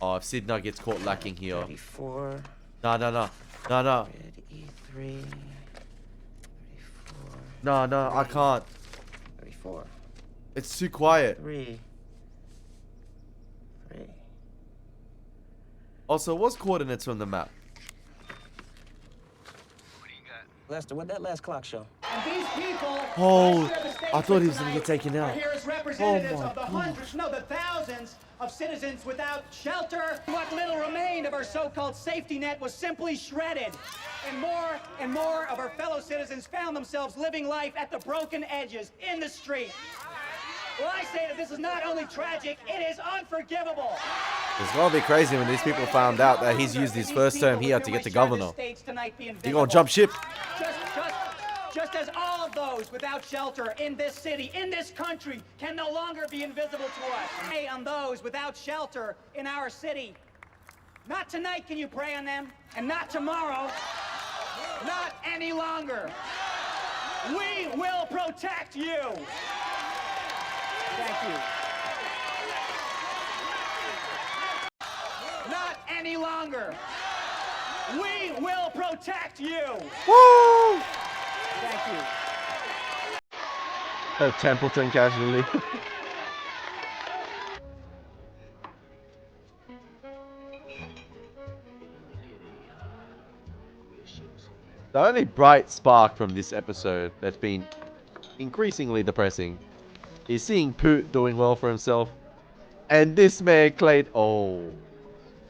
Oh, if Sidna gets caught lacking here. 34. No. 33. 34. No, I can't. 34. It's too quiet. 3. Also, what's coordinates from the map? Lester, what'd that last clock show? And these people, Oh, last year the state I thought he was tonight gonna get taken are out. here as Oh representatives my of the God. hundreds, no, the thousands of citizens without shelter. What little remained of our so-called safety net was simply shredded. And more of our fellow citizens found themselves living life at the broken edges, in the street. Well, I say that this is not only tragic, it is unforgivable. It's gonna be crazy when these people found out that he's used his first term here to get to governor. He gonna jump ship. Just as all of those without shelter in this city, in this country, can no longer be invisible to us. Pray on those without shelter in our city. Not tonight can you pray on them, and not tomorrow. Not any longer. We will protect you. Thank you. Not any longer. We will protect you. Woo! Thank you. Templeton casually. The only bright spark from this episode that's been increasingly depressing is seeing Poot doing well for himself. And this man, Clay. Oh.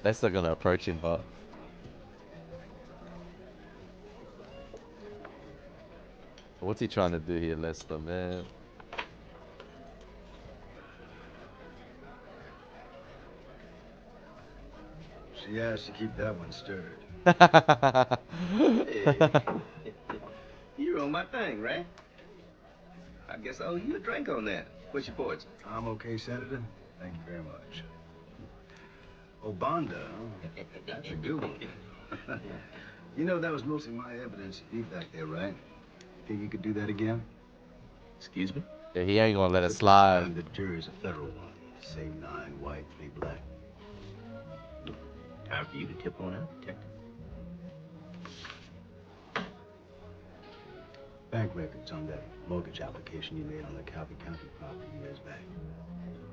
That's not gonna approach him, but. What's he trying to do here, Lester, man? She asked to keep that one stirred. You wrote my thing, right? I guess I owe you a drink on that. What's your poison? I'm okay, Senator. Thank you very much. Obanda, that's a good one. You know, that was mostly my evidence you beat back there, right? Think you could do that again? Excuse me? Yeah, he ain't gonna let it slide. The jury's a federal one. Say 9 white, 3 black. Time for you to tip on out, detective. Bank records on that mortgage application you made on the Calvert County property years back.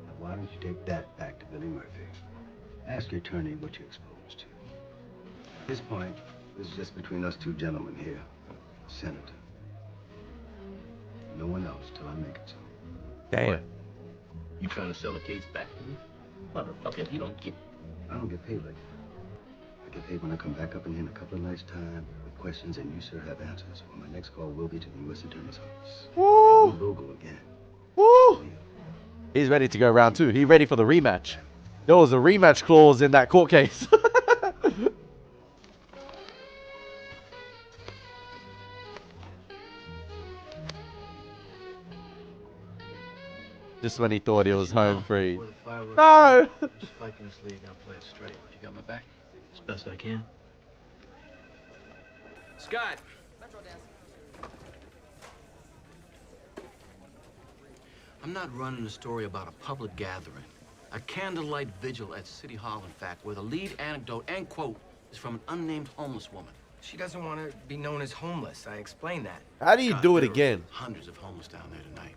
Now, why don't you take that back to Billy Murphy? Ask your attorney what you're exposed to. At this point, this is just between us two gentlemen here. Senator. No one else till I make it so. Damn. You trying to sell the case back to me? Motherfucker, you don't get... I don't get paid like that. I get paid when I come back up in here in a couple of nights' time with questions and you, sir, have answers. Well, my next call will be to the U.S. Attorney's Office. Woo! We'll go again. Woo! He's ready to go round 2. He's ready for the rematch. There was a rematch clause in that court case. Just when he thought he was home free. No! Just fighting this league, I'll play it straight. You got my back? As best I can. Scott! I'm not running a story about a public gathering. A candlelight vigil at City Hall, in fact, where the lead anecdote and quote is from an unnamed homeless woman. She doesn't want to be known as homeless. I explained that. How do you God, do it there are again? Hundreds of homeless down there tonight.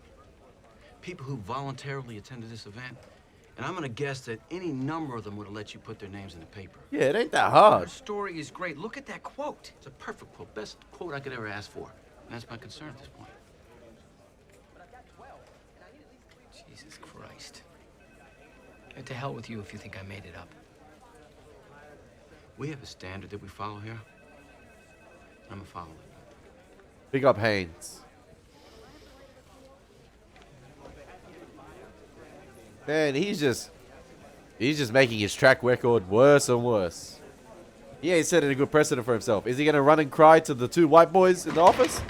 People who voluntarily attended this event. And I'm gonna guess that any number of them would have let you put their names in the paper. Yeah, it ain't that hard. Her story is great. Look at that quote. It's a perfect quote. Best quote I could ever ask for. And that's my concern at this point. Jesus Christ. And to hell with you if you think I made it up. We have a standard that we follow here. I'm gonna follow it. Big up Haynes. Man, he's just making his track record worse and worse. He ain't setting a good precedent for himself. Is he gonna run and cry to the 2 white boys in the office?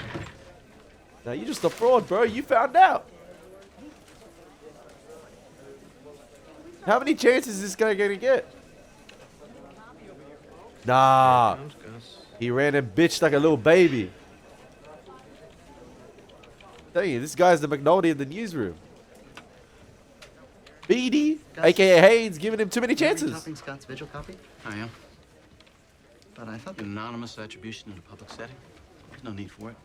No, you're just a fraud, bro. You found out. How many chances is this guy gonna get? Nah. He ran and bitched like a little baby. Tell you, this guy's the McNulty in the newsroom. BD, aka Haynes, giving him too many chances. Copying Scott's vigil copy? I am. But I thought An anonymous attribution in a public setting. There's no need for it.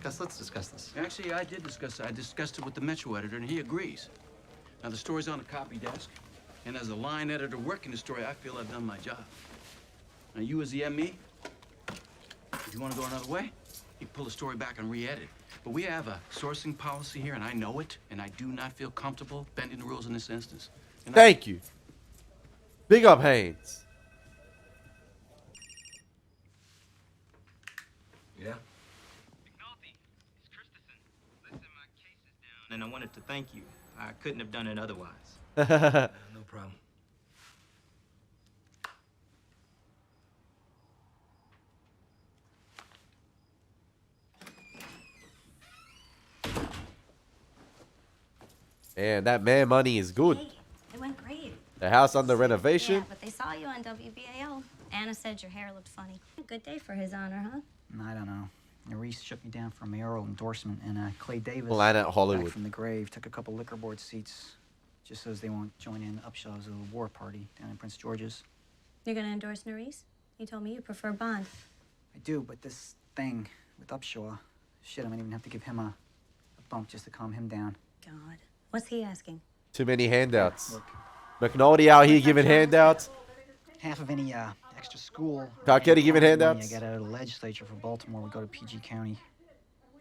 Gus, let's discuss this. Actually, I did discuss it. I discussed it with the Metro editor, and he agrees. Now, the story's on the copy desk, and as a line editor working the story, I feel I've done my job. Now, you as the ME, if you want to go another way, You pull the story back and re-edit. But we have a sourcing policy here, and I know it, and I do not feel comfortable bending the rules in this instance. Thank you. Big up, Haynes. Yeah? And I wanted to thank you. I couldn't have done it otherwise. No problem. Man, that man money is good. Hey, it went great. The house under renovation. Yeah, but they saw you on WBAL. Anna said your hair looked funny. Good day for his honor, huh? I don't know. Reese shook me down for a mayoral endorsement, and Clay Davis, Planet Hollywood, back from the grave, took a couple liquor board seats, just so they won't join in Upshaw's little war party down in Prince George's. You're gonna endorse Nerys? You told me you prefer Bond. I do, but this thing with Upshaw, shit, I might even have to give him a bump just to calm him down. God, what's he asking? Too many handouts. McNulty out here giving handouts. Half of any extra school. Talketti giving handouts. I get out of the legislature for Baltimore. We go to PG County.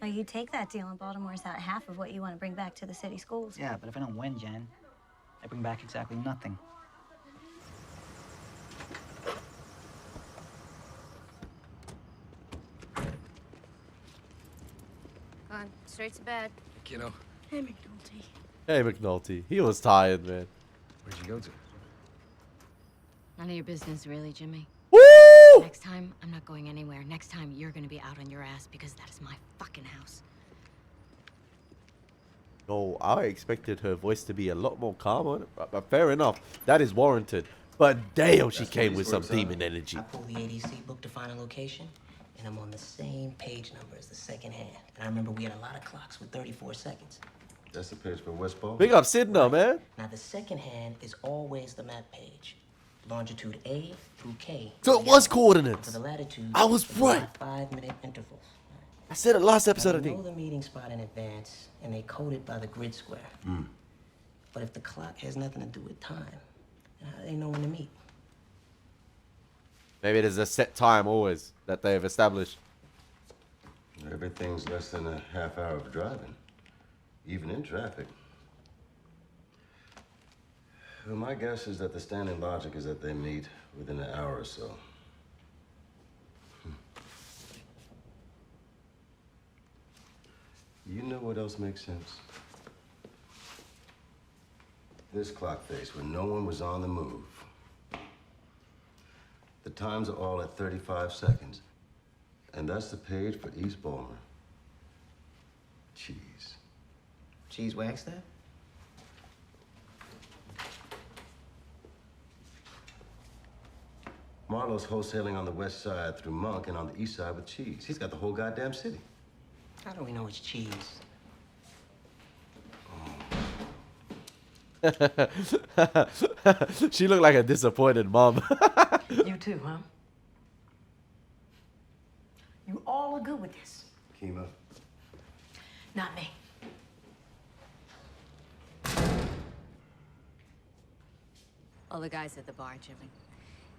Oh, you take that deal, and Baltimore's out half of what you want to bring back to the city schools. Yeah, but if I don't win, Jen, I bring back exactly nothing. Go on, straight to bed. Kiddo. Hey, McNulty. Hey, McNulty. He was tired, man. Where'd you go to? None of your business, really, Jimmy. Woo! Next time, I'm not going anywhere. Next time, you're gonna be out on your ass because that is my fucking house. Oh, I expected her voice to be a lot more calmer, but fair enough. That is warranted. But damn, she came with some demon energy. I pulled the ADC book to find a location, and I'm on the same page number as the second hand. And I remember we had a lot of clocks with 34 seconds. That's the page for West Ball. Big up Sydney, man. Now, the second hand is always the map page. Longitude A through K. So it was coordinates. For the latitude, I was right. 5-minute intervals. I said it last episode, I Now, they think. know the meeting spot in advance, and they code it by the grid square. But if the clock has nothing to do with time, then how do they know when to meet? Maybe there's a set time always that they have established. Everything's less than a half hour of driving, even in traffic. Well, my guess is that the standing logic is that they meet within an hour or so. You know what else makes sense? This clock face when no one was on the move. The times are all at 35 seconds. And that's the page for East Balmer. Cheese. Cheese wax that? Marlo's wholesaling on the west side through Monk and on the east side with Cheese. He's got the whole goddamn city. How do we know it's cheese? She looked like a disappointed mom. You too, huh? You all are good with this. Kima. Not me. All the guys at the bar, Jimmy.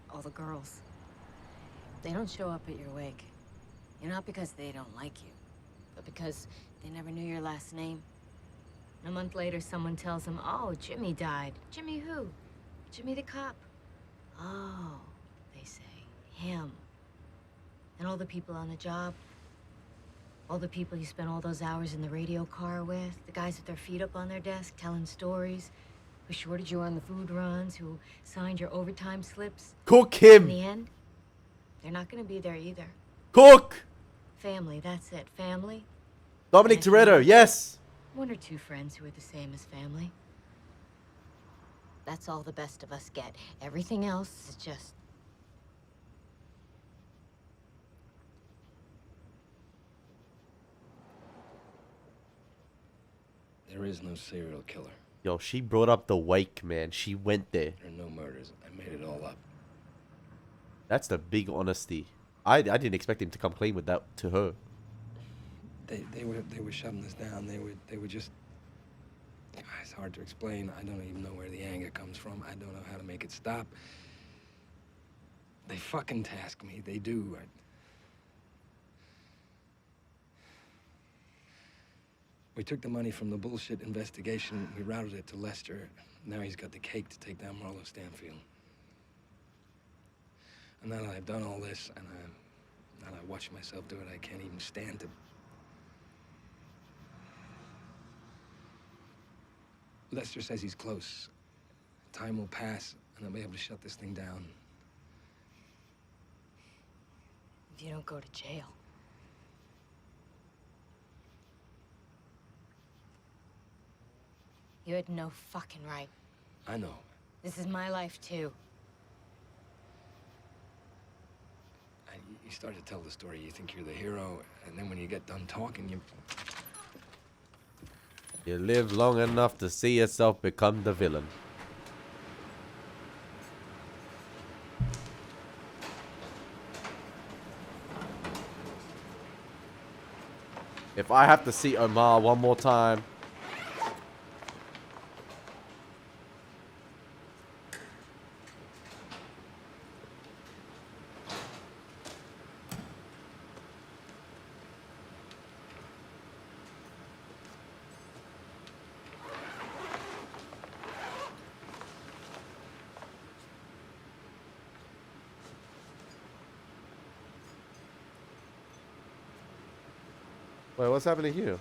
All the girls. They don't show up at your wake. Not because they don't like you, but because they never knew your last name. And a month later, someone tells them, oh, Jimmy died. Jimmy who? Jimmy the cop. Oh, they say, him. And all the people on the job, all the people you spent all those hours in the radio car with, the guys with their feet up on their desk telling stories, who shorted you on the food runs, who signed your overtime slips. Cook him. In the end, they're not gonna be there either. Cook. Family, that's it, family. Dominic Toretto, yes. One or two friends who are the same as family. That's all the best of us get. Everything else is just... There is no serial killer. Yo, she brought up the wake, man. She went there. There are no murders. I made it all up. That's the big honesty. I didn't expect him to come clean with that to her. They were shutting us down. They were just. It's hard to explain. I don't even know where the anger comes from. I don't know how to make it stop. They fucking task me. They do. We took the money from the bullshit investigation, we routed it to Lester. Now he's got the cake to take down Marlo Stanfield. And now that I've done all this, and now that I watch myself do it, I can't even stand to... Lester says he's close. Time will pass, and I'll be able to shut this thing down. If you don't go to jail. You had no fucking right. I know. This is my life, too. You start to tell the story, you think you're the hero, and then when you get done talking, you... You live long enough to see yourself become the villain. If I have to see Omar one more time... Wait, what's happening here?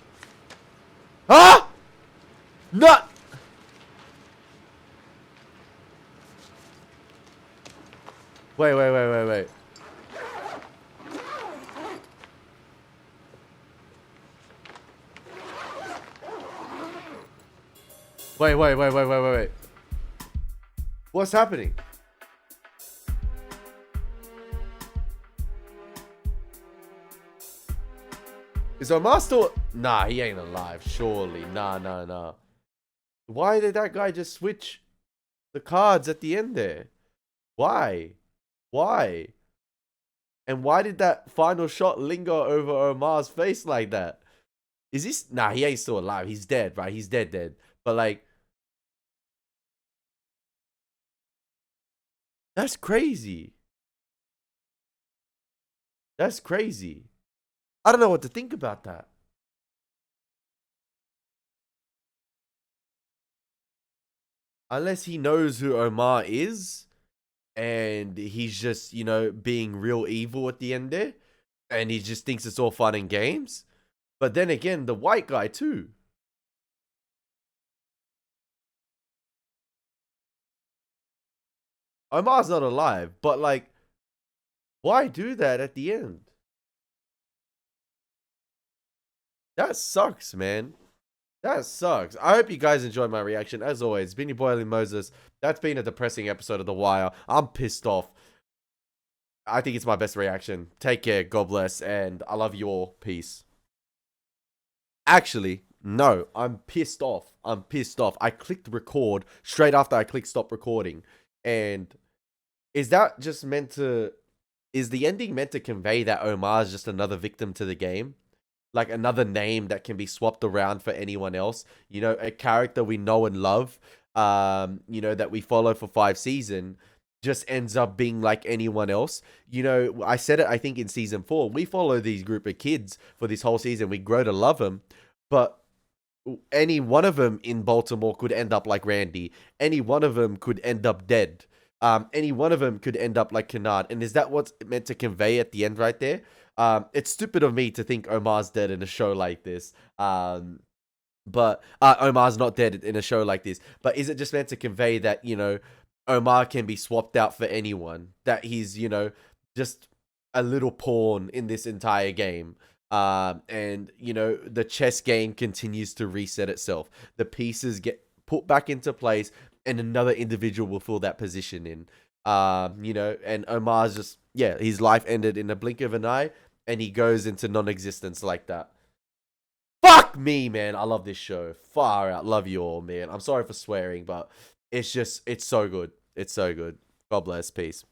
Ah! Not! Wait. Wait. What's happening? Is Omar still... Nah, he ain't alive, surely. Nah. Why did that guy just switch the cards at the end there? Why? And why did that final shot linger over Omar's face like that? Is this... Nah, he ain't still alive. He's dead, right? He's dead. But like... That's crazy. I don't know what to think about that. Unless he knows who Omar is, and he's just, you know, being real evil at the end there, and he just thinks it's all fun and games. But then again, the white guy too. Omar's not alive, but like, why do that at the end? That sucks, man. That sucks. I hope you guys enjoyed my reaction. As always, it's been your boy Elie Moses. That's been a depressing episode of The Wire. I'm pissed off. I think it's my best reaction. Take care. God bless. And I love you all. Peace. Actually, no. I'm pissed off. I clicked record straight after I clicked stop recording. And is that just meant to... Is the ending meant to convey that Omar is just another victim to the game? Like another name that can be swapped around for anyone else. You know, a character we know and love, you know, that we follow for 5 seasons, just ends up being like anyone else. You know, I said it, I think, in season 4. We follow these group of kids for this whole season. We grow to love them. But any one of them in Baltimore could end up like Randy. Any one of them could end up dead. Any one of them could end up like Kennard. And is that what's meant to convey at the end right there? It's stupid of me to think Omar's dead in a show like this. But Omar's not dead in a show like this. But is it just meant to convey that, you know, Omar can be swapped out for anyone? That he's, you know, just a little pawn in this entire game. And, you know, the chess game continues to reset itself. The pieces get put back into place and another individual will fill that position in. You know, and Omar's just, yeah, his life ended in a blink of an eye. And he goes into non-existence like that. Fuck me, man. I love this show. Far out. Love you all, man. I'm sorry for swearing, but it's just, it's so good. It's so good. God bless. Peace.